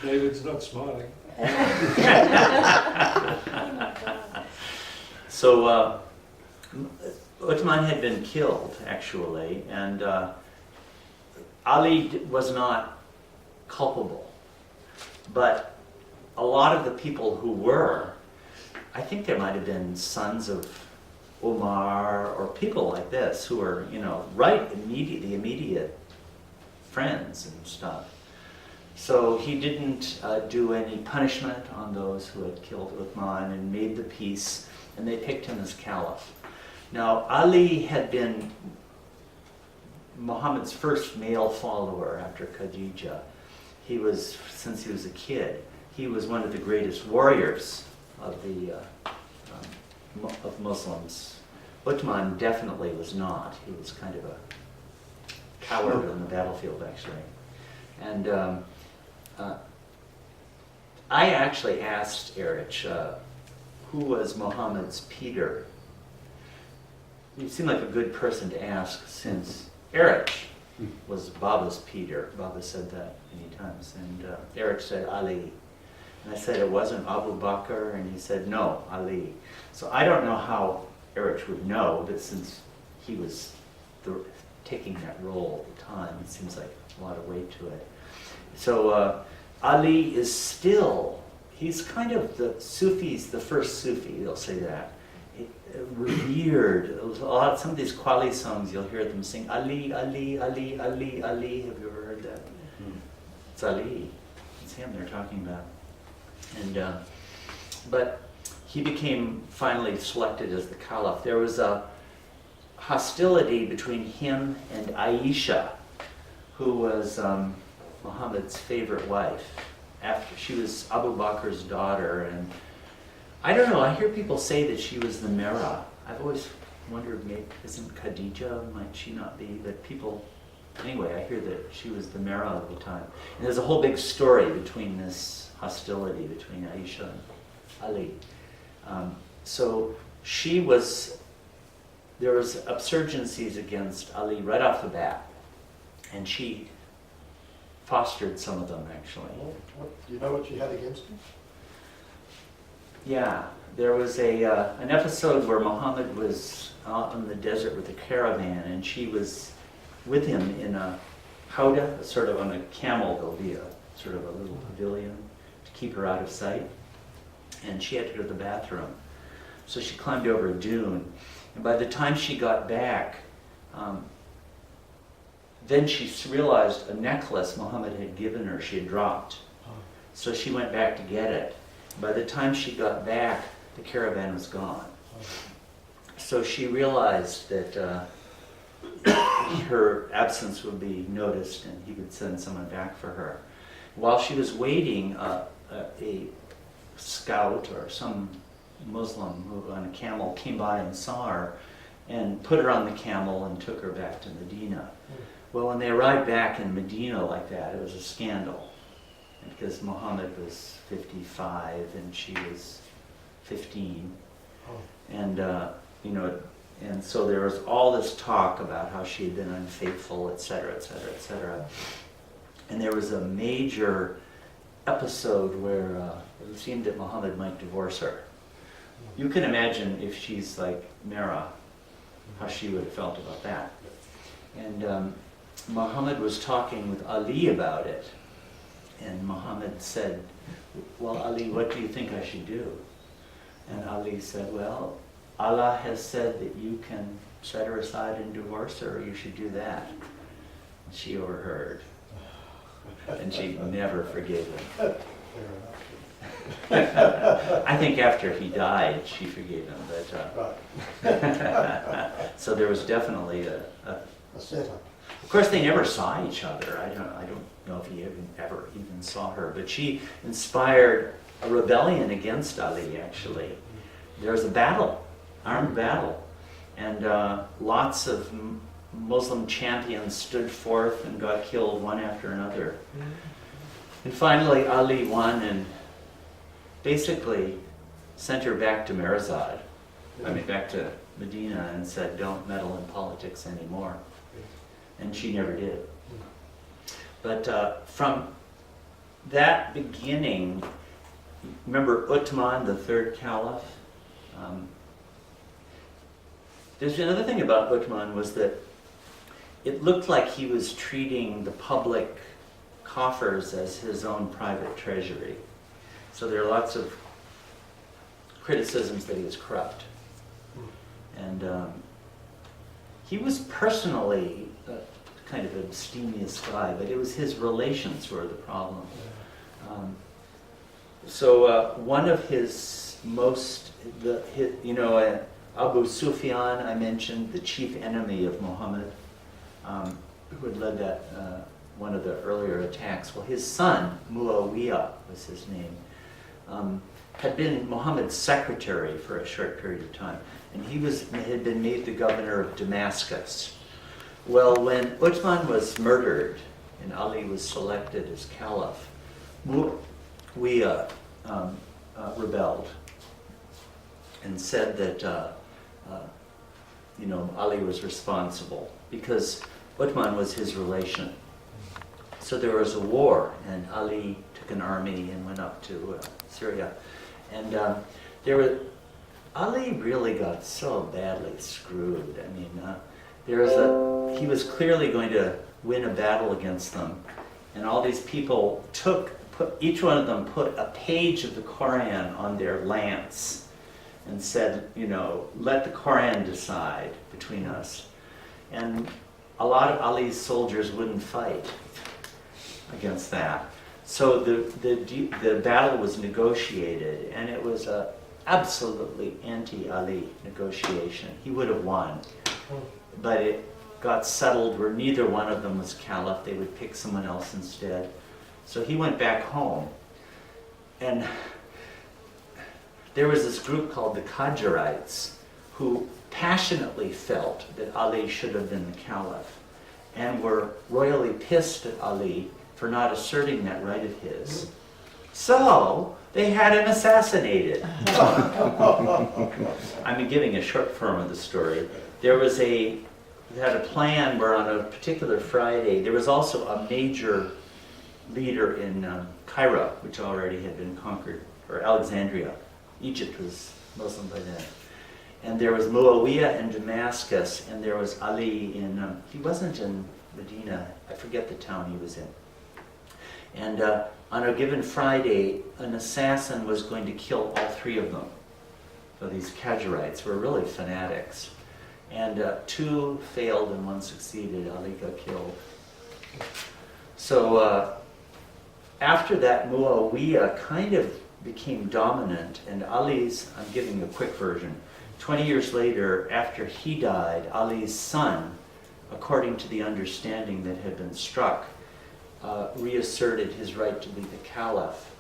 David's not smiling. So Uthman had been killed, actually, and Ali was not culpable. But a lot of the people who were, I think there might have been sons of Omar or people like this who were, the immediate friends and stuff. So he didn't do any punishment on those who had killed Uthman and made the peace, and they picked him as caliph. Now, Ali had been Muhammad's first male follower after Khadija. He was, since he was a kid, he was one of the greatest warriors of the of Muslims. Uthman definitely was not. He was kind of a coward on the battlefield, actually. And I actually asked Erich, who was Muhammad's Peter? You seem like a good person to ask, since Erich was Baba's Peter. Baba said that many times. And Erich said Ali. And I said it wasn't Abu Bakr, and he said no, Ali. So I don't know how Erich would know, but since he was taking that role at the time, it seems like a lot of weight to it. So Ali is still, he's kind of the Sufis, the first Sufi, they'll say that. Revered. Some of these Qawwali songs, you'll hear them sing Ali, Ali, Ali, Ali, Ali. Have you ever heard that? It's Ali. It's him they're talking about. And but he became finally selected as the caliph. There was a hostility between him and Aisha, who was Muhammad's favorite wife. After she was Abu Bakr's daughter, and I don't know, I hear people say that she was the Mera. I've always wondered, maybe isn't Khadija, might she not be? But people, anyway, I hear that she was the Mera of the time. And there's a whole big story between this hostility between Aisha and Ali. So she was, there was insurgencies against Ali right off the bat, and she fostered some of them, actually. Do you know what she had against him? Yeah, there was an episode where Muhammad was out in the desert with a caravan, and she was with him in a howdah, sort of on a camel. There'll be a sort of a little pavilion to keep her out of sight, and she had to go to the bathroom. So she climbed over a dune, and by the time she got back, then she realized a necklace Muhammad had given her, she had dropped. So she went back to get it. By the time she got back, the caravan was gone. So she realized that her absence would be noticed and he would send someone back for her. While she was waiting, a scout or some Muslim who on a camel came by and saw her and put her on the camel and took her back to Medina. Well, when they arrived back in Medina like that, it was a scandal. Because Muhammad was 55 and she was 15. And, and so there was all this talk about how she had been unfaithful, etc., etc., etc. And there was a major episode where it seemed that Muhammad might divorce her. You can imagine if she's like Mera, how she would have felt about that. And Muhammad was talking with Ali about it. And Muhammad said, well, Ali, what do you think I should do? And Ali said, well, Allah has said that you can set her aside and divorce her, or you should do that. She overheard. And she never forgave him. Fair enough. I think after he died, she forgave him, but, Right, so there was definitely a a setup. Of course, they never saw each other. I don't know if he ever even saw her, but she inspired a rebellion against Ali, actually. There was a battle, armed battle, and lots of Muslim champions stood forth and got killed one after another. And finally, Ali won and basically sent her back to Meherabad, back to Medina, and said, don't meddle in politics anymore. And she never did. But from that beginning, remember Uthman, the third caliph? There's another thing about Uthman was that it looked like he was treating the public coffers as his own private treasury. So there are lots of criticisms that he was corrupt. And he was personally kind of an abstemious guy, but it was his relations were the problem. So one of his most, Abu Sufyan, I mentioned, the chief enemy of Muhammad, who had led that one of the earlier attacks. Well, his son, Muawiyah was his name, had been Muhammad's secretary for a short period of time, and he had been made the governor of Damascus. Well, when Uthman was murdered and Ali was selected as caliph, Muawiyah rebelled and said that Ali was responsible because Uthman was his relation. So there was a war, and Ali took an army and went up to Syria. And Ali really got so badly screwed. I mean, he was clearly going to win a battle against them, and all these people each one of them put a page of the Quran on their lance and said, let the Quran decide between us. And a lot of Ali's soldiers wouldn't fight against that. So the battle was negotiated, and it was a absolutely anti-Ali negotiation. He would have won, but it got settled where neither one of them was caliph. They would pick someone else instead. So he went back home, and there was this group called the Qadirites who passionately felt that Ali should have been the caliph and were royally pissed at Ali for not asserting that right of his. So they had him assassinated. I'm giving a short form of the story. They had a plan where on a particular Friday, there was also a major leader in Cairo, which already had been conquered, or Alexandria. Egypt was Muslim by then. And there was Muawiyah in Damascus, and there was Ali in, he wasn't in Medina, I forget the town he was in. And on a given Friday, an assassin was going to kill all three of them. So these Qadirites were really fanatics. And two failed and one succeeded. Ali got killed. So after that, Muawiyah kind of became dominant, and Ali's, I'm giving a quick version, 20 years later, after he died, Ali's son, according to the understanding that had been struck, reasserted his right to be the caliph.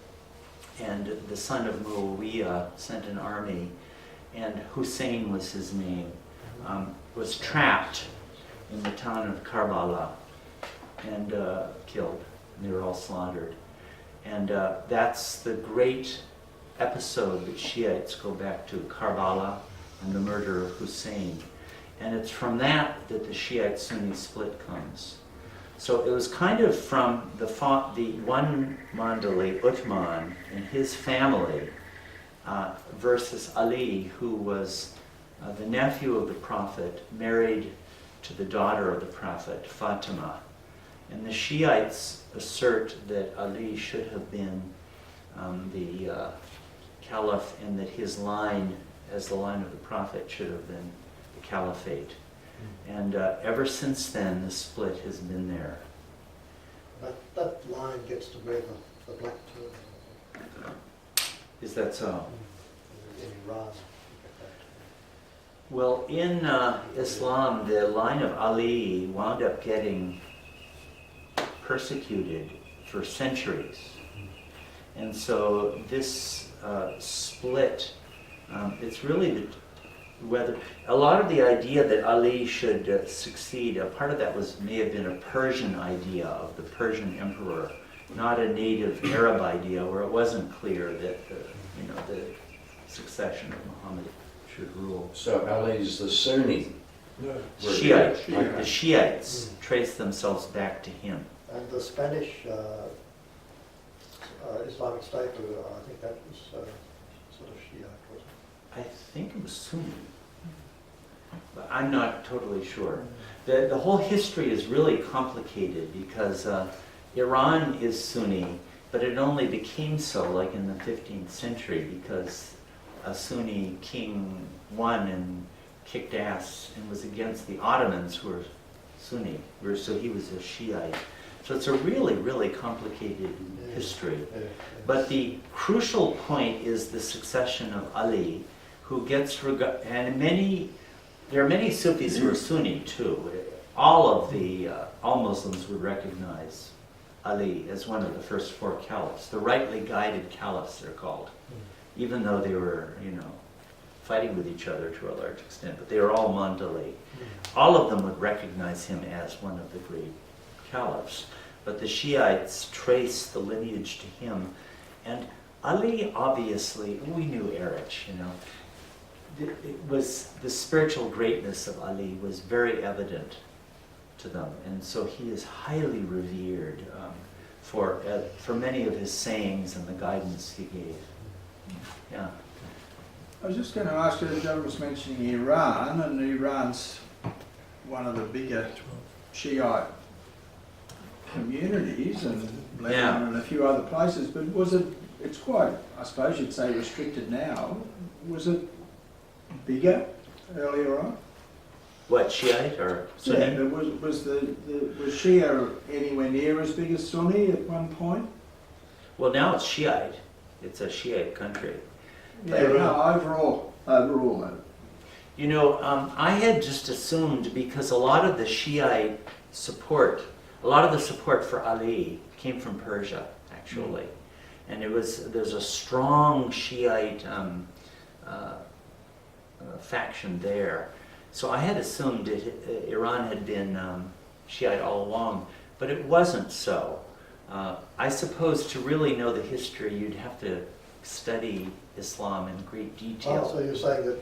And the son of Muawiyah sent an army, and Hussein was his name, was trapped in the town of Karbala and killed. And they were all slaughtered. And that's the great episode that Shiites go back to, Karbala and the murder of Hussein. And it's from that that the Shiite-Sunni split comes. So it was kind of from the one Mandali, Uthman, and his family versus Ali, who was the nephew of the Prophet, married to the daughter of the Prophet, Fatima. And the Shiites assert that Ali should have been the caliph, and that his line, as the line of the Prophet, should have been the caliphate. And ever since then, the split has been there. That line gets to where the black turtle Is that so? in Iran. Well, in Islam, the line of Ali wound up getting persecuted for centuries. And so this split, it's really whether a lot of the idea that Ali should succeed, a part of that may have been a Persian idea of the Persian emperor, not a native Arab idea where it wasn't clear that the succession of Muhammad should rule. So Ali's the Sunni. No. Shiite. Shiite. The Shiites trace themselves back to him. And the Spanish Islamic State, I think that was sort of Shiite, wasn't I think it was Sunni, but I'm not totally sure. The whole history is really complicated because Iran is Sunni, but it only became so like in the 15th century because a Sunni king won and kicked ass and was against the Ottomans who were Sunni, so he was a Shiite. So it's a really, really complicated history. it? But the crucial point is the succession of Ali, who gets there are many Sufis who are Sunni too. All Muslims would recognize Ali as one of the first four caliphs, the rightly guided caliphs they're called, even though they were, fighting with each other to a large extent, but they were all Mandali. All of them would recognize him as one of the great caliphs, but the Shiites trace the lineage to him. And Ali, obviously, we knew Erich, it was the spiritual greatness of Ali was very evident to them, and so he is highly revered for many of his sayings and the guidance he gave. Yeah. I was just going to ask you, the gentleman was mentioning Iran, and Iran's one of the bigger Shiite communities, and Lebanon and a few other places, but it's quite, I suppose you'd say, restricted now. Was it bigger earlier on? What, Shiite or Sunni? Yeah, but was Shia anywhere near as big as Sunni at one point? Well, now it's Shiite. It's a Shiite country. Yeah, no, overall. I had just assumed because a lot of the Shiite support, a lot of the support for Ali came from Persia, actually. And there's a strong Shiite faction there. So I had assumed Iran had been Shiite all along, but it wasn't so. I suppose to really know the history, you'd have to study Islam in great detail. Oh, so you're saying that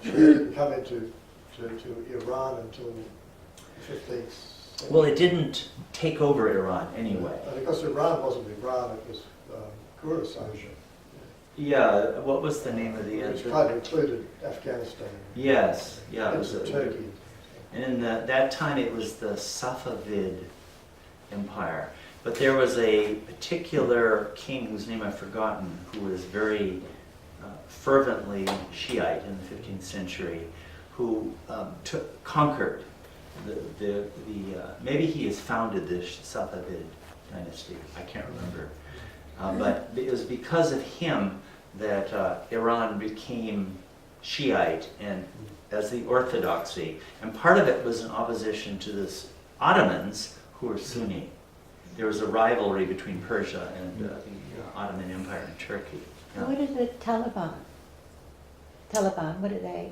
Shia didn't come into Iran until the 15th century? Well, it didn't take over Iran anyway. And because Iran wasn't Iran, it was Khorasan. Yeah, what was the name of the Which kind of included Afghanistan. Yes, yeah. It was Into Turkey. And in that time it was the Safavid Empire. But there was a particular king whose name I've forgotten, who was very fervently Shiite in the 15th century, who conquered maybe he has founded the Safavid dynasty, I can't remember. But it was because of him that Iran became Shiite and as the orthodoxy. And part of it was in opposition to the Ottomans, who were Sunni. There was a rivalry between Persia and the Ottoman Empire in Turkey. Yeah. What are the Taliban? What are they?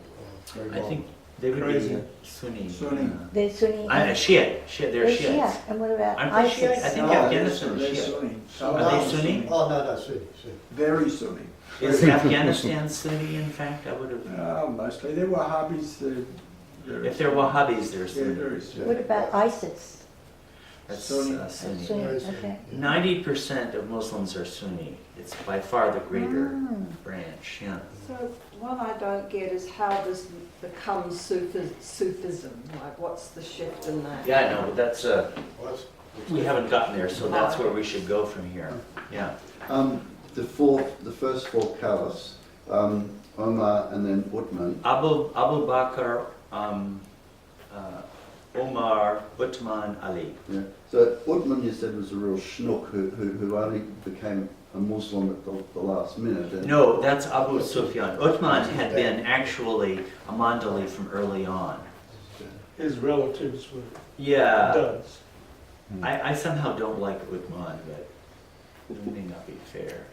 I think they would Crazy. be Sunni. Sunni. They're Sunni. Shiite. They're They're Shiites. Shiite. And what about Aren't they Shiite? ISIS? I think No, Afghanistan is they're Shiite. Sunni. Are they Sunni? Oh, no, Sunni. Very Sunni. Is Afghanistan Sunni, in fact? I would have... Mostly. They're Wahhabis. If they're Wahhabis, they're Yeah, Sunni. very Sunni. What about ISIS? That's Sunni. Sunni. Sunni, Very Sunni. okay. 90% of Muslims are Sunni. It's by far the greater branch, yeah. So what I don't get is how this becomes Sufism. Like, what's the shift in that? Yeah, I know, that's, What? we haven't gotten there, so that's where we should go from here. Yeah. The first four caliphs, Omar and then Uthman. Abu Bakr, Omar, Uthman, Ali. Yeah. So Uthman, you said, was a real schnook who only became a Muslim at the last minute. And No, that's Abu Sufyan. Uthman had been actually a Mandali from early on. His relatives were Yeah, duds. I somehow don't like Uthman, but it may not be fair.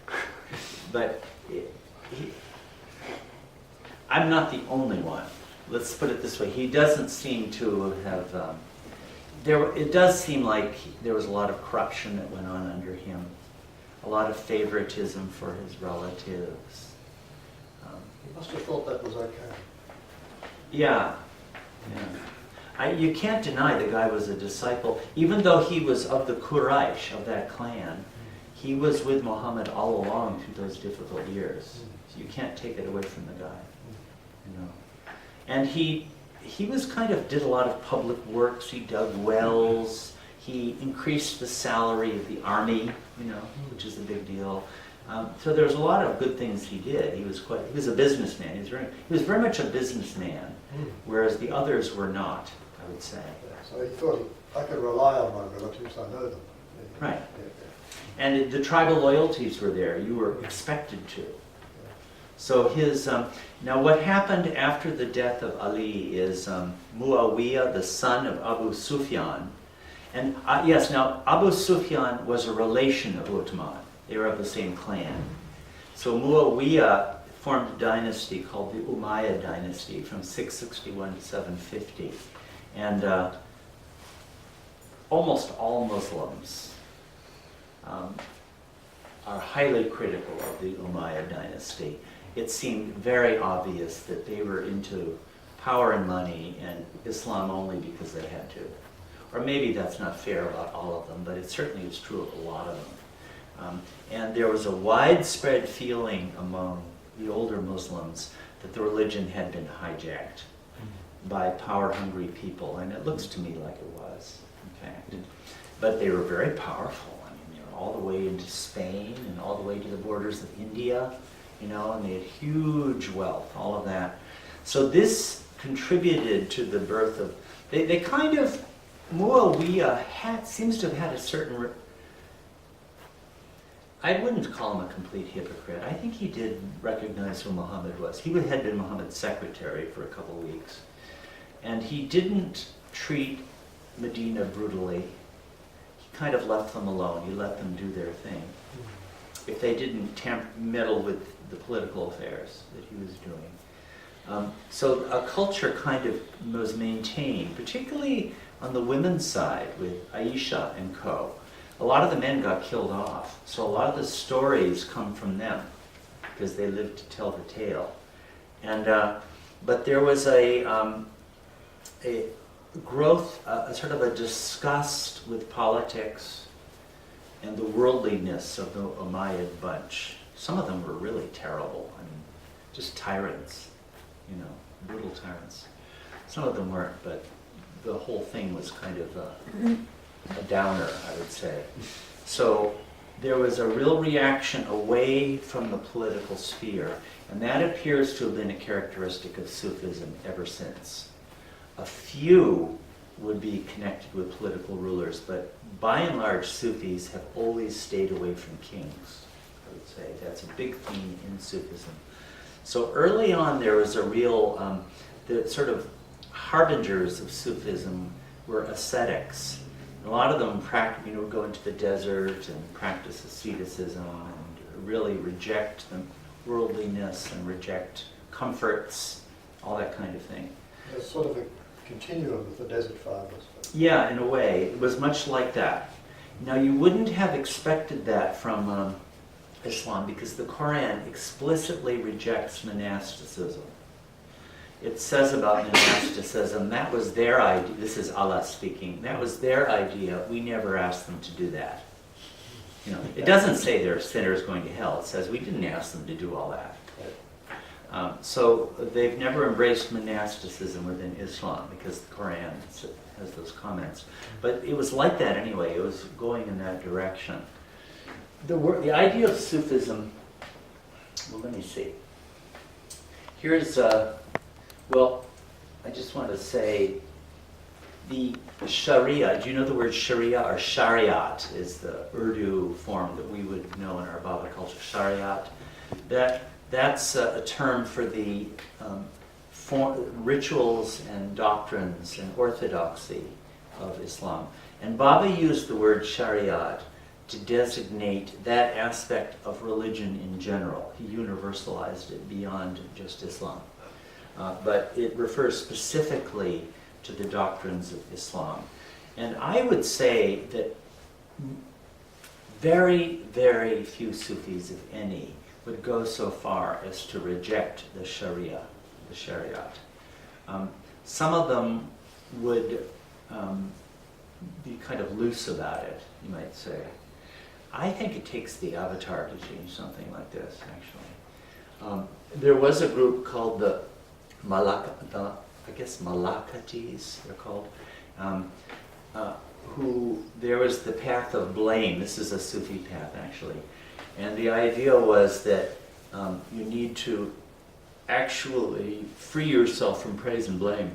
But I'm not the only one. Let's put it this way. He doesn't seem to have... it does seem like there was a lot of corruption that went on under him. A lot of favoritism for his relatives. He must have thought that was okay. Yeah. You can't deny the guy was a disciple. Even though he was of the Quraysh, of that clan, he was with Muhammad all along through those difficult years. So you can't take it away from the guy. You know. And he was did a lot of public works. He dug wells. He increased the salary of the army, which is a big deal. So there's a lot of good things he did. He was a businessman. He was very much a businessman, whereas the others were not, I would say. So he thought, I could rely on my relatives, I know them. Right. And the tribal loyalties were there. You were expected to. So now what happened after the death of Ali is Muawiyah, the son of Abu Sufyan. And yes, now Abu Sufyan was a relation of Uthman. They were of the same clan. So Muawiyah formed a dynasty called the Umayyad dynasty from 661 to 750. And almost all Muslims are highly critical of the Umayyad dynasty. It seemed very obvious that they were into power and money and Islam only because they had to. Or maybe that's not fair about all of them, but it certainly is true of a lot of them. And there was a widespread feeling among the older Muslims that the religion had been hijacked by power-hungry people, and it looks to me like it was, in fact. But they were very powerful. I mean, they were all the way into Spain and all the way to the borders of India, and they had huge wealth, all of that. So this contributed to the birth of... Muawiyah seems to have had a certain... I wouldn't call him a complete hypocrite. I think he did recognize who Muhammad was. He had been Muhammad's secretary for a couple of weeks. And he didn't treat Medina brutally. He kind of left them alone. He let them do their thing. If they didn't meddle with the political affairs that he was doing. So a culture kind of was maintained, particularly on the women's side with Aisha and co. A lot of the men got killed off. So a lot of the stories come from them because they lived to tell the tale. And but there was a growth, sort of a disgust with politics and the worldliness of the Umayyad bunch. Some of them were really terrible. I mean, just tyrants, brutal tyrants. Some of them weren't, but the whole thing was kind of a downer, I would say. So there was a real reaction away from the political sphere, and that appears to have been a characteristic of Sufism ever since. A few would be connected with political rulers, but by and large, Sufis have always stayed away from kings, I would say. That's a big theme in Sufism. So early on, there was a real, the sort of harbingers of Sufism were ascetics. A lot of them would go into the desert and practice asceticism and really reject the worldliness and reject comforts, all that kind of thing. There's sort of a continuum with the Desert Fathers. Yeah, in a way. It was much like that. Now, you wouldn't have expected that from Islam because the Quran explicitly rejects monasticism. It says about monasticism, that was their idea. This is Allah speaking. That was their idea. We never asked them to do that. It doesn't say they're sinners going to hell. It says we didn't ask them to do all that. So they've never embraced monasticism within Islam because the Quran has those comments. But it was like that anyway. It was going in that direction. The idea of Sufism, well, let me see. Here's, I just want to say, the Sharia, do you know the word Sharia or Shariat is the Urdu form that we would know in our Baba culture, Shariat. That's a term for the rituals and doctrines and orthodoxy of Islam. And Baba used the word Shariat to designate that aspect of religion in general. He universalized it beyond just Islam. But it refers specifically to the doctrines of Islam. And I would say that very, very few Sufis, if any, would go so far as to reject the Sharia, the Shariat. Some of them would be kind of loose about it, you might say. I think it takes the avatar to change something like this, actually. There was a group called the Malakatis, they're called, who, there was the path of blame. This is a Sufi path, actually. And the idea was that you need to actually free yourself from praise and blame.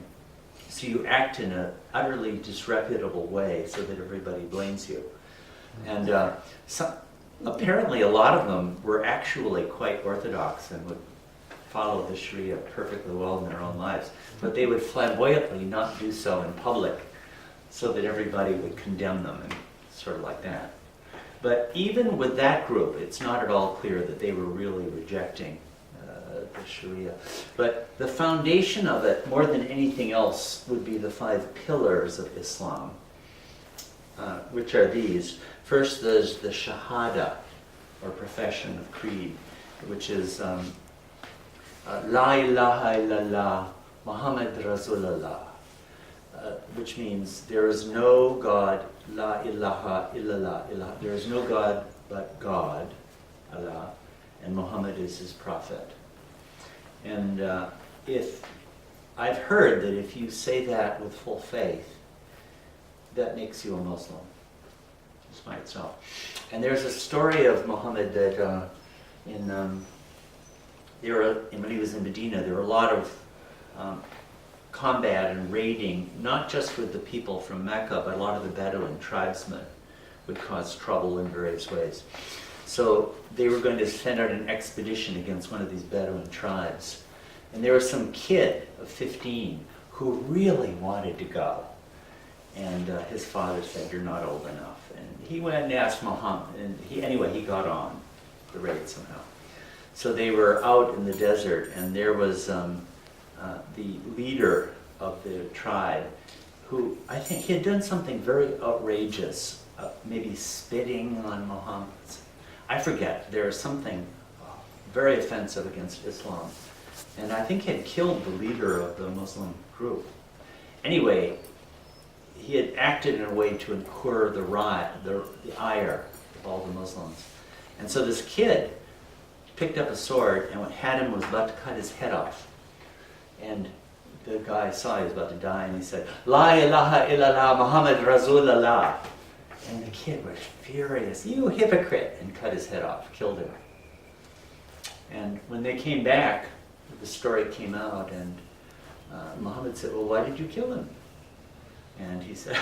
So you act in an utterly disreputable way so that everybody blames you. And apparently a lot of them were actually quite orthodox and would follow the Sharia perfectly well in their own lives. But they would flamboyantly not do so in public so that everybody would condemn them and sort of like that. But even with that group, it's not at all clear that they were really rejecting the Sharia. But the foundation of it, more than anything else, would be the 5 pillars of Islam, which are these. First, there's the Shahada, or profession of creed, which is La ilaha illallah, Muhammad Rasulullah, which means there is no God, La ilaha illallah, there is no God but God, Allah, and Muhammad is his prophet. And if I've heard that if you say that with full faith, that makes you a Muslim, just by itself. And there's a story of Muhammad that when he was in Medina, there were a lot of combat and raiding, not just with the people from Mecca, but a lot of the Bedouin tribesmen would cause trouble in various ways. So they were going to send out an expedition against one of these Bedouin tribes. And there was some kid of 15 who really wanted to go. And his father said, "You're not old enough." And he went and asked Muhammad, and he got on the raid somehow. So they were out in the desert, and there was the leader of the tribe who, I think he had done something very outrageous, maybe spitting on Muhammad. I forget, there was something very offensive against Islam. And I think he had killed the leader of the Muslim group. Anyway, he had acted in a way to incur the ire of all the Muslims. And so this kid picked up a sword and had him, was about to cut his head off. And the guy saw he was about to die, and he said, "La ilaha illallah Muhammad Rasulullah." And the kid was furious, "You hypocrite," and cut his head off, killed him. And when they came back, the story came out, and Muhammad said, "Well, why did you kill him?" And he said,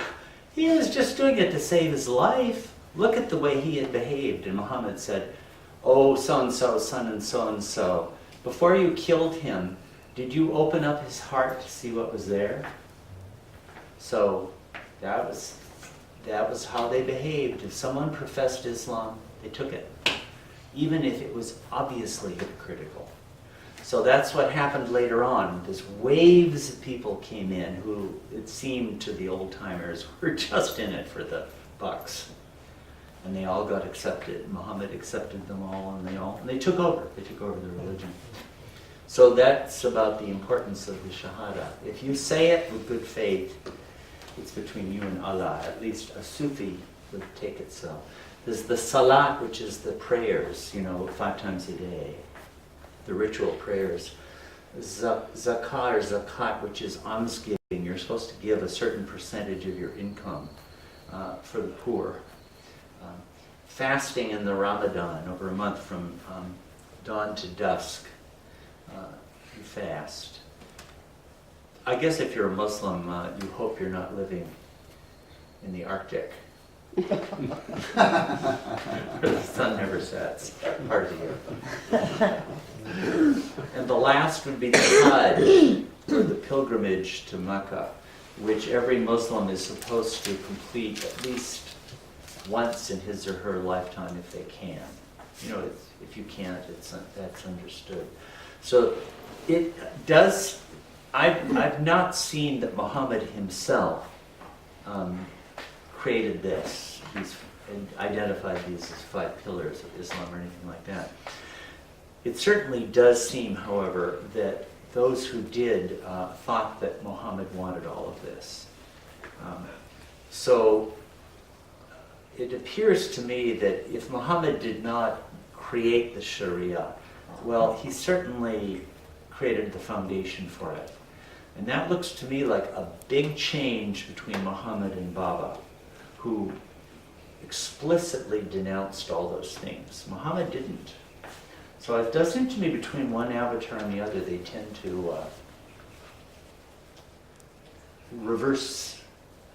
"He was just doing it to save his life. Look at the way he had behaved." And Muhammad said, "Oh, so-and-so, son and so-and-so, before you killed him, did you open up his heart to see what was there?" So that was how they behaved. If someone professed Islam, they took it, even if it was obviously hypocritical. So that's what happened later on. This waves of people came in who, it seemed to the old-timers, were just in it for the bucks. And they all got accepted. Muhammad accepted them all, and they took over. They took over the religion. So that's about the importance of the Shahada. If you say it with good faith, it's between you and Allah. At least a Sufi would take it so. There's the Salat, which is the prayers, 5 times a day. The ritual prayers. Zakah or Zakat, which is almsgiving. You're supposed to give a certain percentage of your income for the poor. Fasting in the Ramadan, over a month from dawn to dusk. You fast. I guess if you're a Muslim, you hope you're not living in the Arctic. Where the sun never sets, part of the year. And the last would be the Hajj, or the pilgrimage to Mecca, which every Muslim is supposed to complete at least once in his or her lifetime if they can. You know, if you can't, that's understood. So it does, I've not seen that Muhammad himself created this, and identified these as 5 pillars of Islam or anything like that. It certainly does seem, however, that those who did thought that Muhammad wanted all of this. So it appears to me that if Muhammad did not create the Sharia, well, he certainly created the foundation for it. And that looks to me like a big change between Muhammad and Baba, who explicitly denounced all those things. Muhammad didn't. So it does seem to me between one avatar and the other, they tend to reverse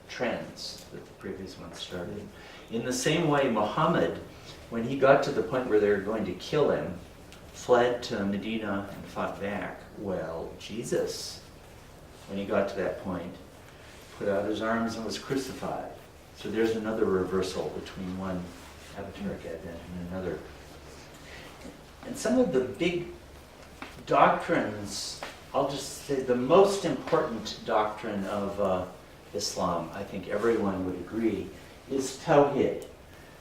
trends that the previous one started. In the same way, Muhammad, when he got to the point where they were going to kill him, fled to Medina and fought back. Well, Jesus, when he got to that point, put out his arms and was crucified. So there's another reversal between one avatar advent and another. And some of the big doctrines, I'll just say the most important doctrine of Islam, I think everyone would agree, is Tawhid,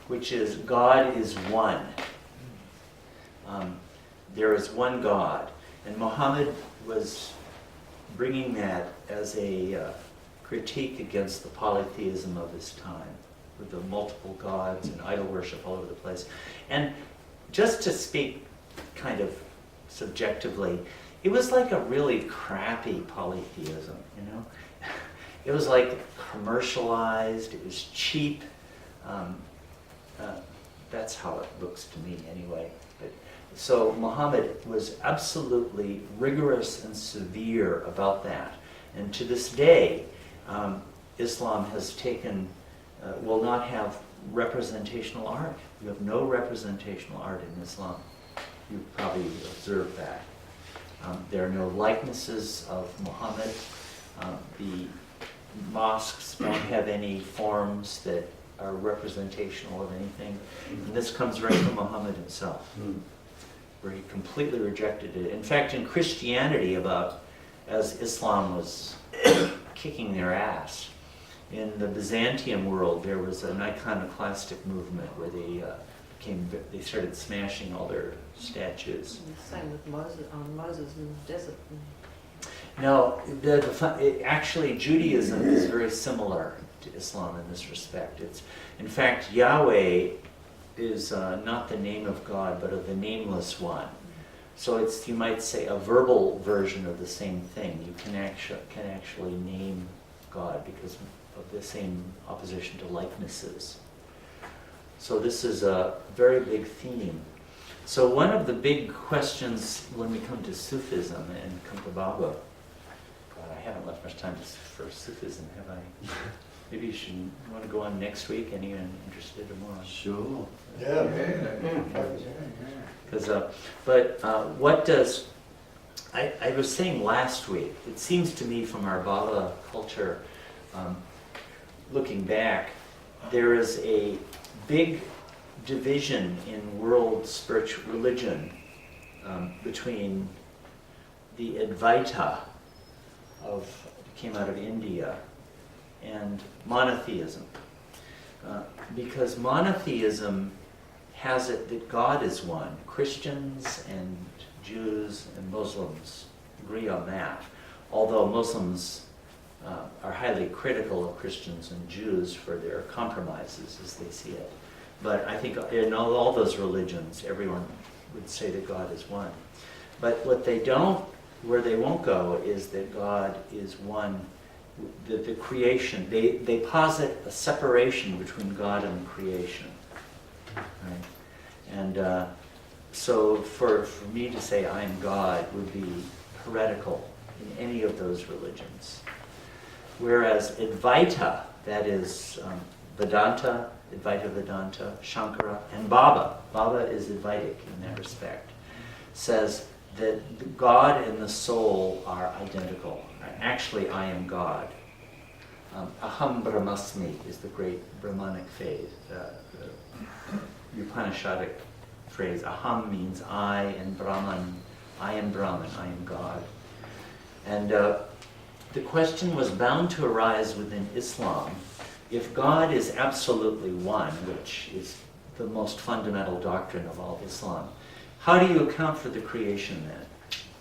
which is God is one. There is one God. And Muhammad was bringing that as a critique against the polytheism of his time, with the multiple gods and idol worship all over the place. And just to speak kind of subjectively, it was like a really crappy polytheism, you know? It was like commercialized, it was cheap. That's how it looks to me anyway. So Muhammad was absolutely rigorous and severe about that. And to this day, Islam has taken, will not have representational art. You have no representational art in Islam. You've probably observed that. There are no likenesses of Muhammad. The mosques don't have any forms that are representational of anything. And this comes right from Muhammad himself, where he completely rejected it. In fact, in Christianity, as Islam was kicking their ass, in the Byzantium world, there was an iconoclastic movement where they started smashing all their statues. Same with Moses in the desert. No, actually Judaism is very similar to Islam in this respect. In fact, Yahweh is not the name of God, but of the nameless one. So it's, you might say, a verbal version of the same thing. You can actually name God because of the same opposition to likenesses. So this is a very big theme. So one of the big questions when we come to Sufism and come to Baba, God, I haven't left much time for Sufism, have I? Maybe you want to go on next week, anyone interested or more? Sure. Yeah. What does, I was saying last week, it seems to me from our Baba culture, looking back, there is a big division in world spiritual religion between the Advaita came out of India, and monotheism. Because monotheism has it that God is one. Christians and Jews and Muslims agree on that, although Muslims are highly critical of Christians and Jews for their compromises as they see it. But I think in all those religions, everyone would say that God is one. But where they won't go is that God is one, the creation. They posit a separation between God and creation. Right? And so for me to say I am God would be heretical in any of those religions. Whereas Advaita, that is Vedanta, Advaita Vedanta, Shankara, and Baba is Advaitic in that respect, says that the God and the soul are identical. Actually, I am God. Aham Brahmasmi is the great Brahmanic phase, the Upanishadic phrase. Aham means I, and Brahman, I am Brahman, I am God. And the question was bound to arise within Islam. If God is absolutely one, which is the most fundamental doctrine of all Islam, how do you account for the creation then?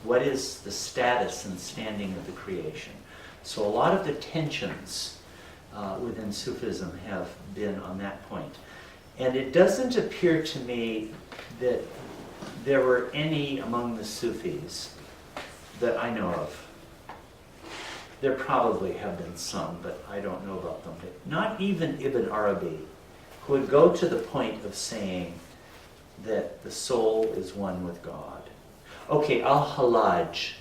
What is the status and standing of the creation? So a lot of the tensions within Sufism have been on that point. And it doesn't appear to me that there were any among the Sufis that I know of. There probably have been some, but I don't know about them. Not even Ibn Arabi, who would go to the point of saying that the soul is one with God. Okay, Al-Hallaj.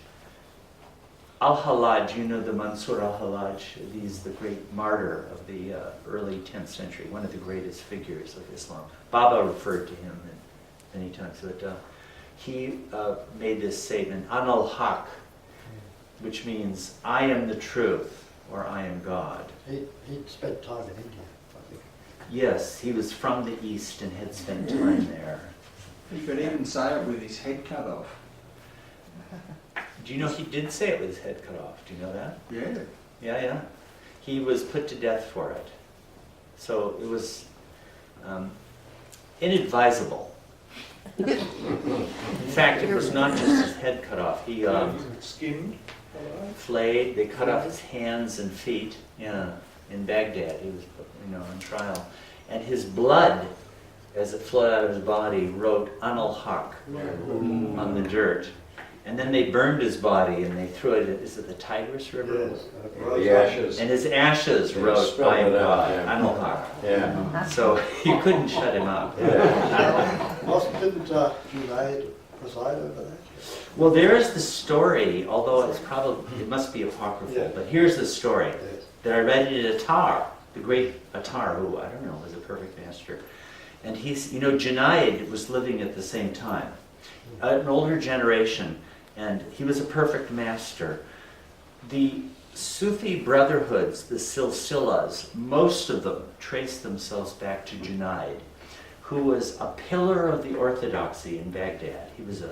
Al-Hallaj, you know the Mansur al-Hallaj, he's the great martyr of the early 10th century, one of the greatest figures of Islam. Baba referred to him many times, but he made this statement, Anal Haq, which means I am the truth, or I am God. He spent time in India, I think. Yes, he was from the East and had spent time there. He could even say it with his head cut off. Do you know he did say it with his head cut off? Do you know that? Yeah. Yeah. He was put to death for it. So it was inadvisable. In fact, it was not just his head cut off. He Skinned. flayed. They cut off his hands and feet. Yeah, in Baghdad, he was on trial, and his blood, as it flowed out of his body, wrote Anal Haq on the dirt. And then they burned his body and they threw it, is it the Tigris River? Yes. The ashes. And his ashes Yeah, wrote spelled I am it out, God, yeah. Anal Haq. Yeah. So you couldn't shut him up. Didn't Junaid preside over that? Well, there is the story, although it must be apocryphal, Yeah. but here's the story Yes. that I read in Attar, the great Attar, who I don't know was a perfect master. And Junaid was living at the same time, an older generation, and he was a perfect master. The Sufi brotherhoods, the silsilas, most of them trace themselves back to Junaid, who was a pillar of the orthodoxy in Baghdad. He was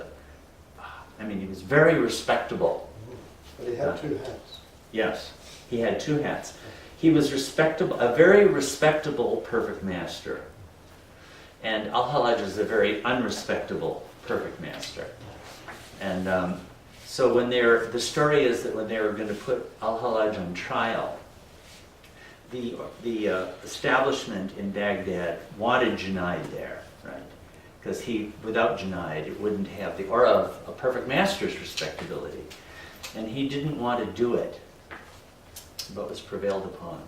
he was very respectable. But he had two hats. Yes, he had two hats. He was respectable, a very respectable perfect master. And Al-Hallaj was a very unrespectable perfect master. And so the story is that when they were going to put Al-Hallaj on trial, the establishment in Baghdad wanted Junaid there, right? Because without Junaid, it wouldn't have the aura of a perfect master's respectability. And he didn't want to do it, but was prevailed upon.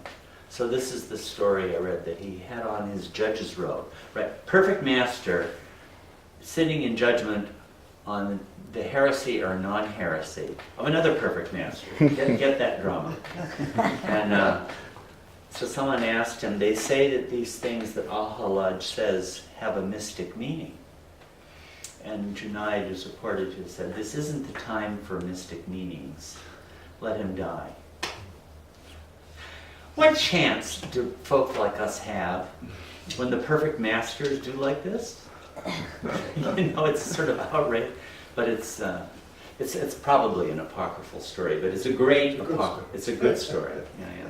So this is the story I read, that he had on his judge's robe, right? Perfect master sitting in judgment on the heresy or non-heresy of another perfect master. Get that drama. And so someone asked him, they say that these things that Al-Hallaj says have a mystic meaning. And Junaid is reported to have said, this isn't the time for mystic meanings. Let him die. What chance do folk like us have when the perfect masters do like this? It's sort of outrage, but it's probably an apocryphal story, but it's a great it's a good story. Yeah.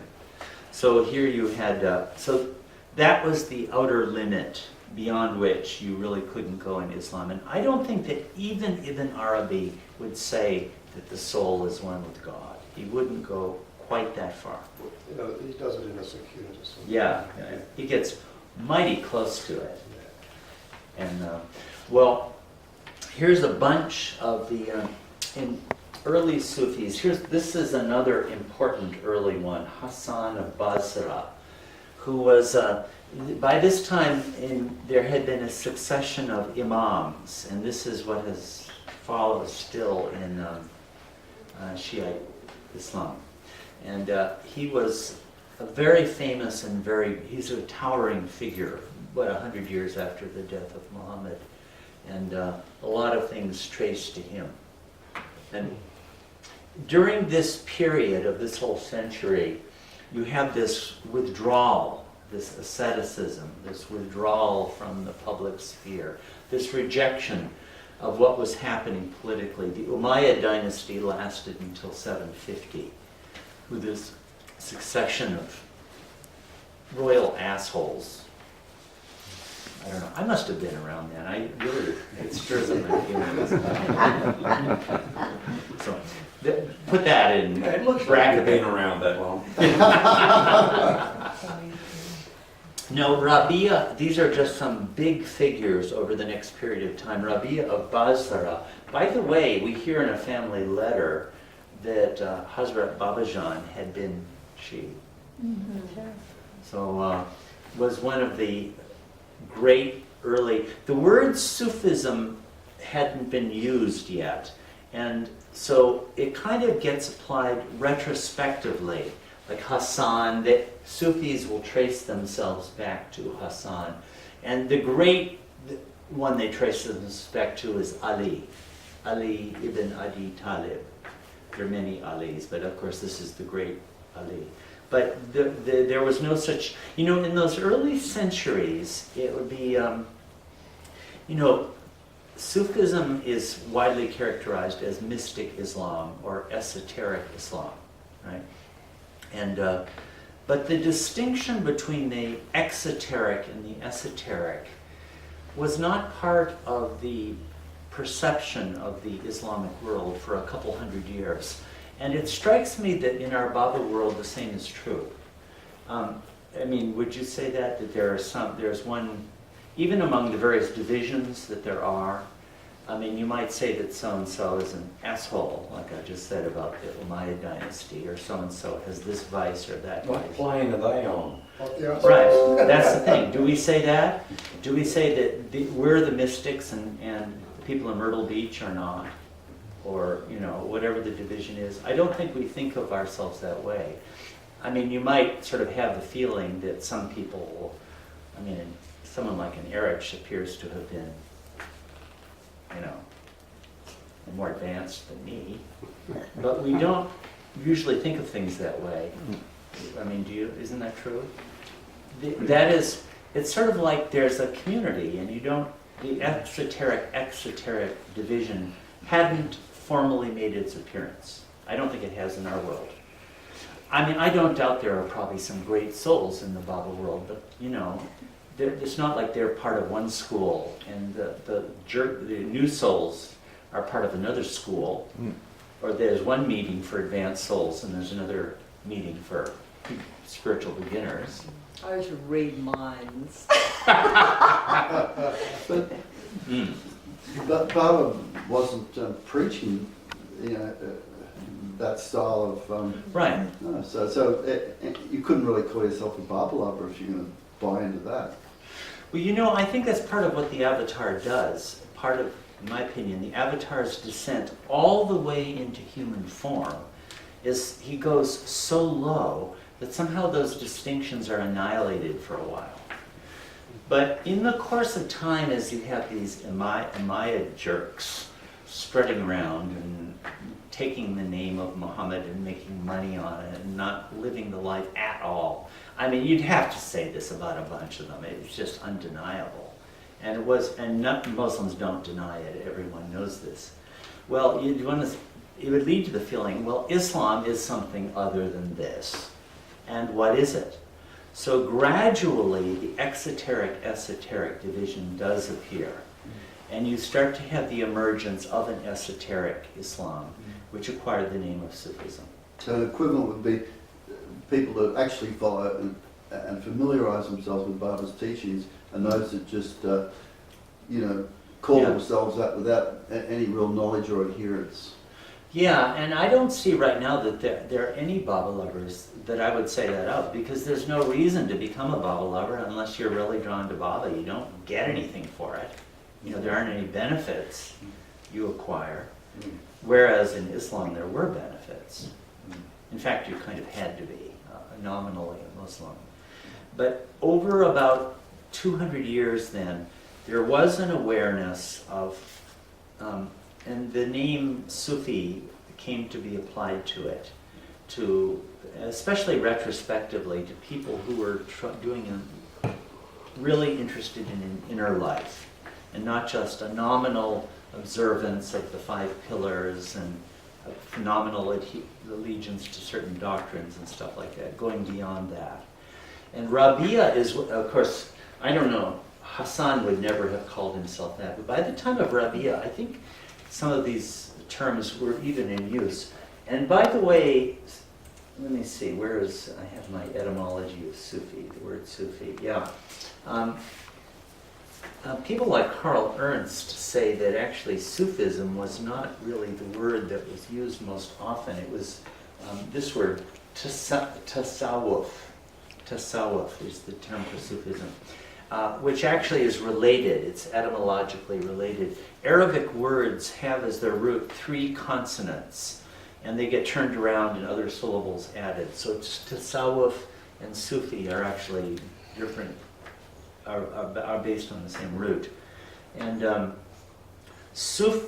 So here you had so that was the outer limit beyond which you really couldn't go in Islam, and I don't think that even Ibn Arabi would say that the soul is one with God. He wouldn't go quite that far. He does it in a circuitous way. Yeah, he gets mighty close to it. And here's a bunch of the in early Sufis. This is another important early one, Hassan of Basra, who was by this time there had been a succession of imams, and this is what has followed still in Shiite Islam. And he was a very famous and he's a towering figure, 100 years after the death of Muhammad. And a lot of things traced to him. And during this period of this whole century, you have this withdrawal, this asceticism, this withdrawal from the public sphere, this rejection of what was happening politically. The Umayyad dynasty lasted until 750, with this succession of royal assholes. I don't know. I must have been around then. It stirs up my feelings. So, put that in It looks like bracket. you've been around that long. No, Rabia, these are just some big figures over the next period of time. Rabia of Basra. By the way, we hear in a family letter that Hazrat Babajan had been Shi'i. So was one of the great early, the word Sufism hadn't been used yet, and so it kind of gets applied retrospectively, like Hassan, that Sufis will trace themselves back to Hassan, and the great one they trace themselves back to is Ali ibn Abi Talib. There are many Alis, but of course this is the great Ali. But there was no such, in those early centuries, it would be, Sufism is widely characterized as mystic Islam or esoteric Islam, right? And, but the distinction between the exoteric and the esoteric was not part of the perception of the Islamic world for a couple hundred years. And it strikes me that in our Baba world, the same is true. Would you say that there's one, even among the various divisions that there are, you might say that so-and-so is an asshole, like I just said about the Umayyad dynasty, or so-and-so has this vice or that What vice. plane are they on? Right, that's the thing. Do we say that? Do we say that we're the mystics and the people in Myrtle Beach are not? Or, whatever the division is. I don't think we think of ourselves that way. You might sort of have the feeling that some people, someone like an Erich appears to have been, more advanced than me. But we don't usually think of things that way. Do you? Isn't that true? It's sort of like there's a community and the exoteric division hadn't formally made its appearance. I don't think it has in our world. I don't doubt there are probably some great souls in the Baba world, but it's not like they're part of one school and the new souls are part of another school, or there's one meeting for advanced souls and there's another meeting for spiritual beginners. I should read minds. But Baba wasn't preaching, that style of. Right. No, so you couldn't really call yourself a Baba lover if you're going to buy into that. Well, I think that's part of what the Avatar does. Part of, in my opinion, the Avatar's descent all the way into human form is he goes so low that somehow those distinctions are annihilated for a while. But in the course of time, as you have these Umayyad jerks spreading around and taking the name of Muhammad and making money on it and not living the life at all. You'd have to say this about a bunch of them. It's just undeniable. And Muslims don't deny it. Everyone knows this. Well, it would lead to the feeling, well, Islam is something other than this. And what is it? So gradually, the exoteric-esoteric division does appear. And you start to have the emergence of an esoteric Islam, which acquired the name of Sufism. So the equivalent would be people that actually follow and familiarise themselves with Baba's teachings, and those that just, call themselves that without any real knowledge or adherence. Yeah, and I don't see right now that there are any Baba lovers that I would say that of, because there's no reason to become a Baba lover unless you're really drawn to Baba. You don't get anything for it. There aren't any benefits you acquire. Whereas in Islam there were benefits. In fact, you kind of had to be nominally a Muslim. But over about 200 years then, there was an awareness of, and the name Sufi came to be applied to it, to especially retrospectively to people who were really interested in inner life, and not just a nominal observance of the 5 pillars and a phenomenal allegiance to certain doctrines and stuff like that, going beyond that. And Rabia is, of course, I don't know, Hassan would never have called himself that, but by the time of Rabia, I think some of these terms were even in use. And by the way, let me see, I have my etymology of Sufi, the word Sufi, yeah. People like Karl Ernst say that actually Sufism was not really the word that was used most often. It was this word, tasawwuf. Tasawwuf is the term for Sufism, which actually is related. It's etymologically related. Arabic words have as their root 3 consonants, and they get turned around and other syllables added. So tasawwuf and Sufi are actually different, are based on the same root. And Sufi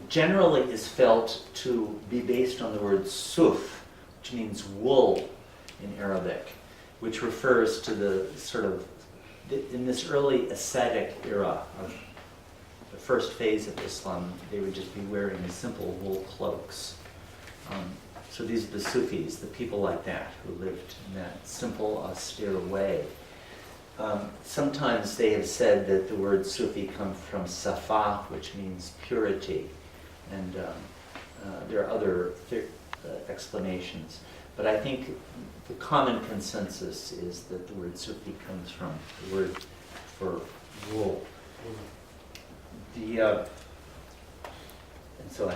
generally is felt to be based on the word suf, which means wool in Arabic, which refers to the sort of, in this early ascetic era of the first phase of Islam, they would just be wearing simple wool cloaks. So these are the Sufis, the people like that, who lived in that simple, austere way. Sometimes they have said that the word Sufi comes from Safa, which means purity, and there are other explanations. But I think the common consensus is that the word Sufi comes from the word for wool. And so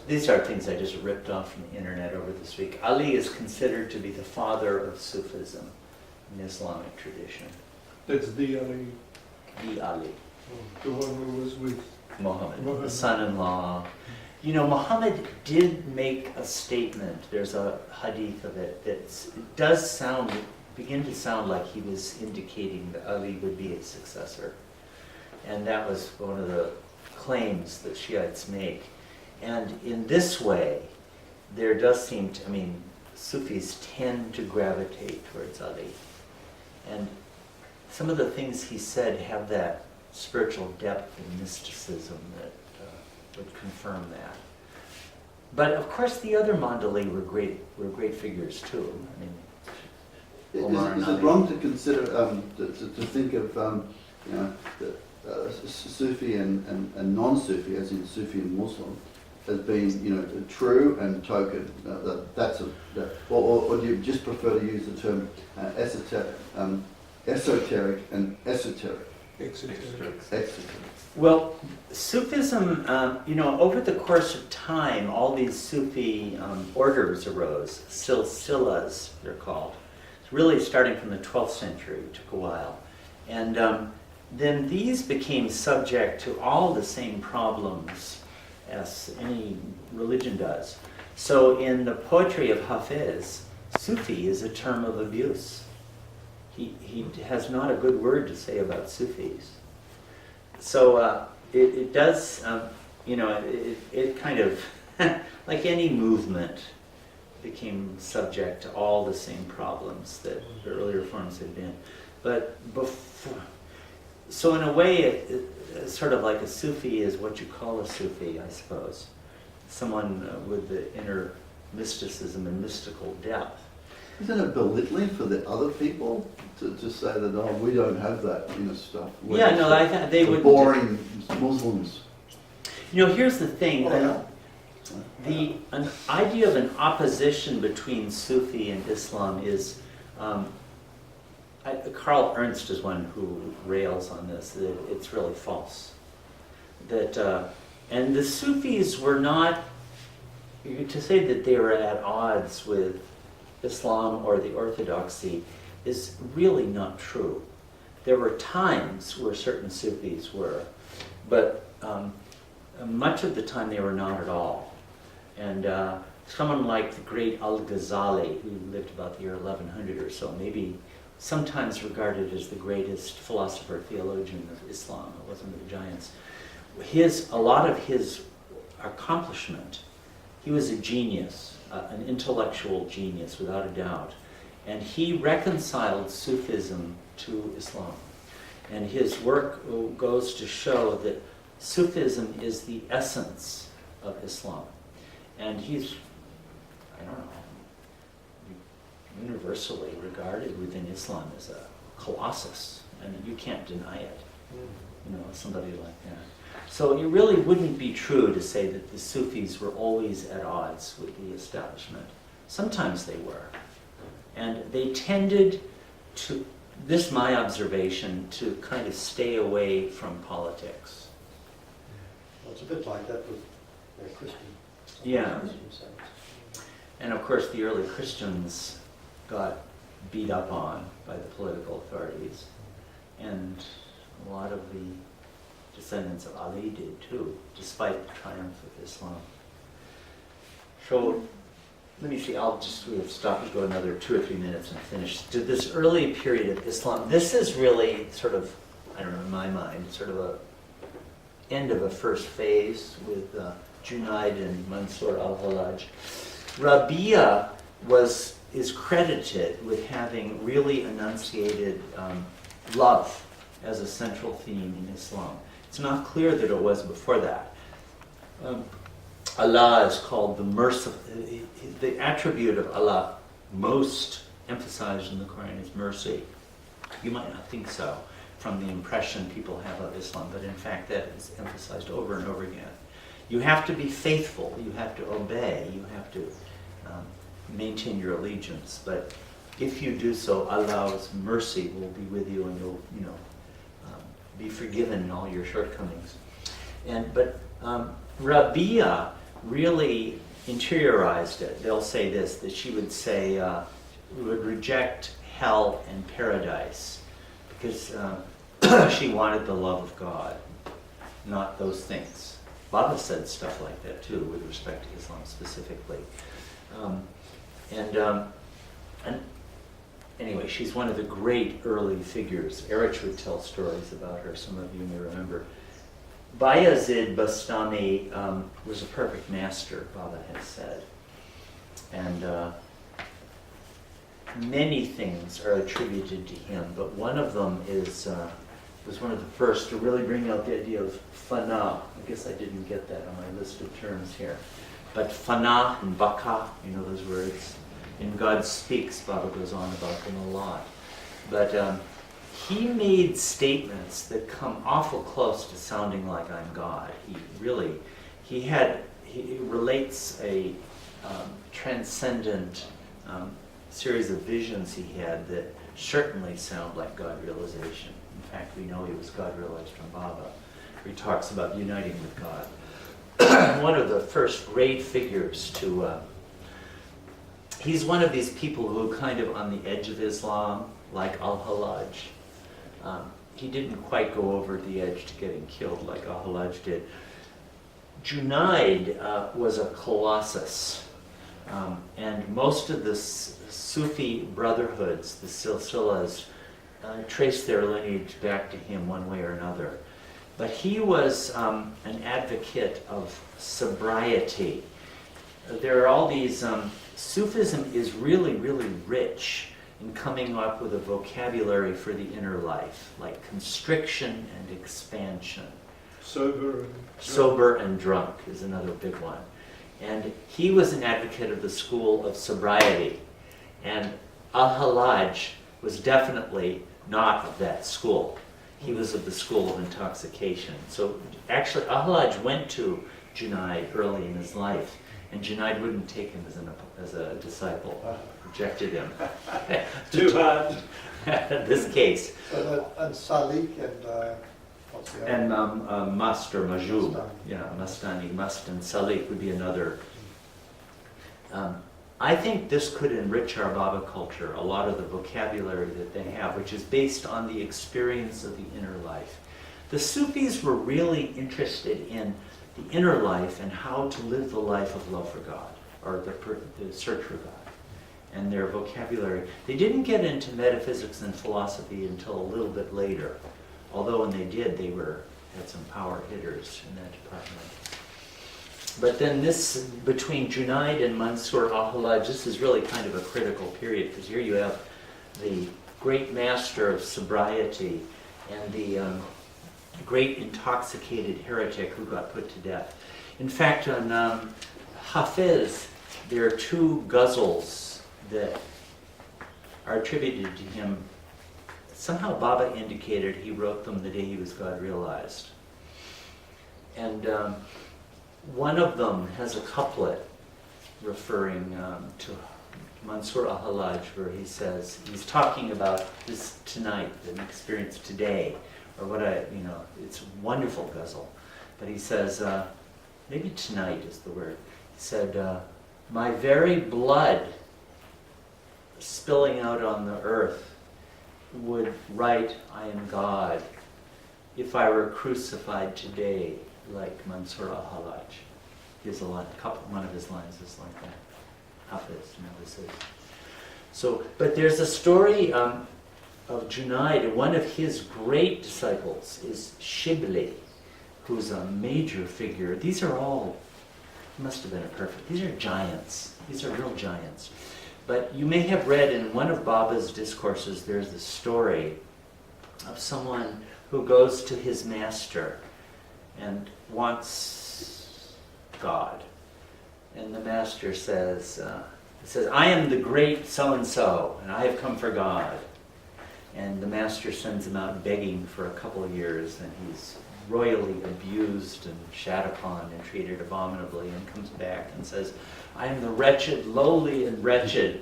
these are things I just ripped off from the internet over this week. Ali is considered to be the father of Sufism in Islamic tradition. That's the Ali, The Ali, the one who was with Muhammad, the son-in-law. You know, Muhammad did make a statement. There's a hadith of it that it does begin to sound like he was indicating that Ali would be his successor. And that was one of the claims that Shiites make. And in this way, there does seem to, Sufis tend to gravitate towards Ali. And some of the things he said have that spiritual depth and mysticism that would confirm that. But of course, the other Mandali were great figures too. Omar and Is it Ali. wrong to consider, to think of, Sufi and non-Sufi, as in Sufi and Muslim, as being, true and token? Or do you just prefer to use the term esoteric and esoteric? Esoteric. Well, Sufism, over the course of time, all these Sufi orders arose, silsilas they're called. It's really starting from the 12th century, it took a while. And then these became subject to all the same problems as any religion does. So in the poetry of Hafiz, Sufi is a term of abuse. He has not a good word to say about Sufis. So it does, it kind of, like any movement, became subject to all the same problems that the earlier forms had been. But so in a way, it's sort of like a Sufi is what you call a Sufi, I suppose. Someone with the inner mysticism and mystical depth. Isn't it belittling for the other people to say that, we don't have that stuff? Yeah, no, I think they would. Boring Muslims. Here's the thing. An idea of an opposition between Sufi and Islam is, Karl Ernst is one who rails on this, that it's really false. And the Sufis were not, to say that they were at odds with Islam or the Orthodoxy is really not true. There were times where certain Sufis were, but much of the time they were not at all. And someone like the great Al-Ghazali, who lived about the year 1100 or so, maybe sometimes regarded as the greatest philosopher, theologian of Islam, it wasn't the giants. A lot of his accomplishment, he was a genius, an intellectual genius without a doubt. And he reconciled Sufism to Islam. And his work goes to show that Sufism is the essence of Islam. And he's, I don't know, universally regarded within Islam as a colossus. I mean, you can't deny it, you know, somebody like that. So it really wouldn't be true to say that the Sufis were always at odds with the establishment. Sometimes they were. And they tended to, this is my observation, to kind of stay away from politics. Well, it's a bit like that with Christian. Yeah. Christian saints. And of course the early Christians got beat up on by the political authorities. And a lot of the descendants of Ali did too, despite the triumph of Islam. So, let me see, we have stopped to go another 2 or 3 minutes and finish. To this early period of Islam, this is really sort of, I don't know, in my mind, sort of a end of a first phase with Junaid and Mansur al-Hallaj. Rabia is credited with having really enunciated love as a central theme in Islam. It's not clear that it was before that. Allah is called the merciful. The attribute of Allah most emphasized in the Quran is mercy. You might not think so from the impression people have of Islam, but in fact that is emphasized over and over again. You have to be faithful, you have to obey, you have to maintain your allegiance, but if you do so, Allah's mercy will be with you and you'll, be forgiven in all your shortcomings. But Rabia really interiorized it. They'll say this, that she would say, would reject hell and paradise because she wanted the love of God, not those things. Baba said stuff like that too, with respect to Islam specifically. And anyway, she's one of the great early figures. Erich would tell stories about her, some of you may remember. Bayazid Bastami was a perfect master, Baba has said. And many things are attributed to him, but one of them was one of the first to really bring out the idea of fana. I guess I didn't get that on my list of terms here. But fana and baka, you know those words. In God Speaks, Baba goes on about them a lot. But he made statements that come awful close to sounding like I'm God. He relates a transcendent series of visions he had that certainly sound like God realization. In fact, we know he was God realized from Baba. He talks about uniting with God. One of the first great figures to he's one of these people who are kind of on the edge of Islam, like Al-Hallaj. He didn't quite go over the edge to getting killed like Al-Hallaj did. Junaid was a colossus. And most of the Sufi brotherhoods, the silsilas, trace their lineage back to him one way or another. But he was an advocate of sobriety. There are all these, Sufism is really, really rich in coming up with a vocabulary for the inner life, like constriction and expansion. Sober and drunk is another big one. And he was an advocate of the school of sobriety. And Al-Hallaj was definitely not of that school. He was of the school of intoxication. So actually Al-Hallaj went to Junaid early in his life, and Junaid wouldn't take him as a disciple, rejected him. Too hard. This case. And Salik and what's the other? And Mast or Majub. Mastani. Yeah, Mastani, Mast and Salik would be another. I think this could enrich our Baba culture, a lot of the vocabulary that they have, which is based on the experience of the inner life. The Sufis were really interested in the inner life and how to live the life of love for God, or the search for God, and their vocabulary. They didn't get into metaphysics and philosophy until a little bit later, although when they did, they had some power hitters in that department. But then this, between Junaid and Mansur al-Hallaj, this is really kind of a critical period, because here you have the great master of sobriety and the great intoxicated heretic who got put to death. In fact, on Hafiz, there are 2 ghazals that are attributed to him. Somehow Baba indicated he wrote them the day he was God realized. And one of them has a couplet referring to Mansur al-Hallaj, where he says, he's talking about this tonight, an experience today, or what it's a wonderful ghazal. But he says, maybe tonight is the word. He said, my very blood spilling out on the earth would write, I am God, if I were crucified today like Mansur al-Hallaj. Here's one of his lines is like that. Hafiz, this is. So, but there's a story of Junaid, and one of his great disciples is Shibli, who's a major figure. These are all, must have been a perfect, these are giants. These are real giants. But you may have read in one of Baba's discourses, there's this story of someone who goes to his master and wants God. And the master says, I am the great so-and-so, and I have come for God. And the master sends him out begging for a couple of years, and he's royally abused and shat upon and treated abominably, and comes back and says, I am the wretched, lowly and wretched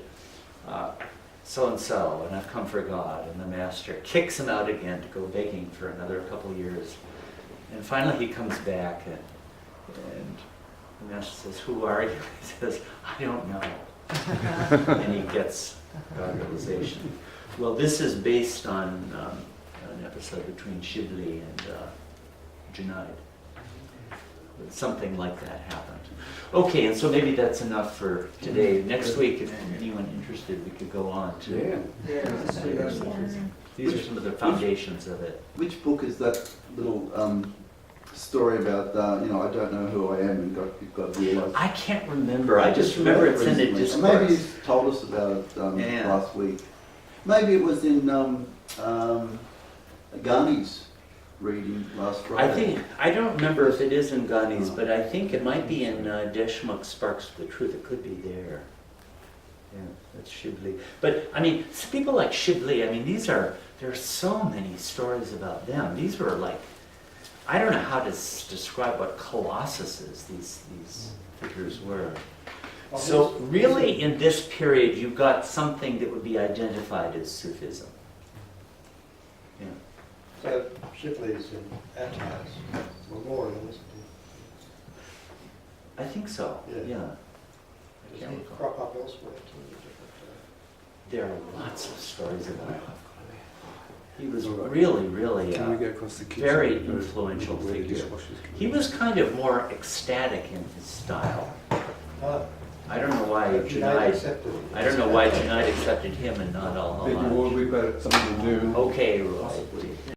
so-and-so, and I've come for God. And the master kicks him out again to go begging for another couple of years. And finally he comes back, and the master says, who are you? He says, I don't know. And he gets God realization. Well, this is based on an episode between Shibli and Junaid. Something like that happened. Okay, and so maybe that's enough for today. Next week, if anyone interested, we could go on to... These are some of the foundations of it. Which book is that little story about, I don't know who I am and you've got to realize? I can't remember. I just remember it's in the recently. discourse. Maybe you told us about it last week. Maybe it was in Ghani's reading last Friday. I don't remember if it is in Ghani's, but I think it might be in Deshmukh Sparks of the Truth. It could be there. Yeah, that's Shibli. But, people like Shibli, there are so many stories about them. These were like, I don't know how to describe what colossuses these figures were. So really in this period you've got something that would be identified as Sufism. Yeah. So Shipley is in Attai's memorial, isn't I think so, Yeah. yeah. I he? can't Does he recall. crop up elsewhere too? There are lots of stories about him. He was really, really Can we go across the kitchen? very influential figure. He was kind of more ecstatic in his style. I don't know why Junaid accepted him and not Big al-Hallaj. Lord, we've got something to do. Okay, right.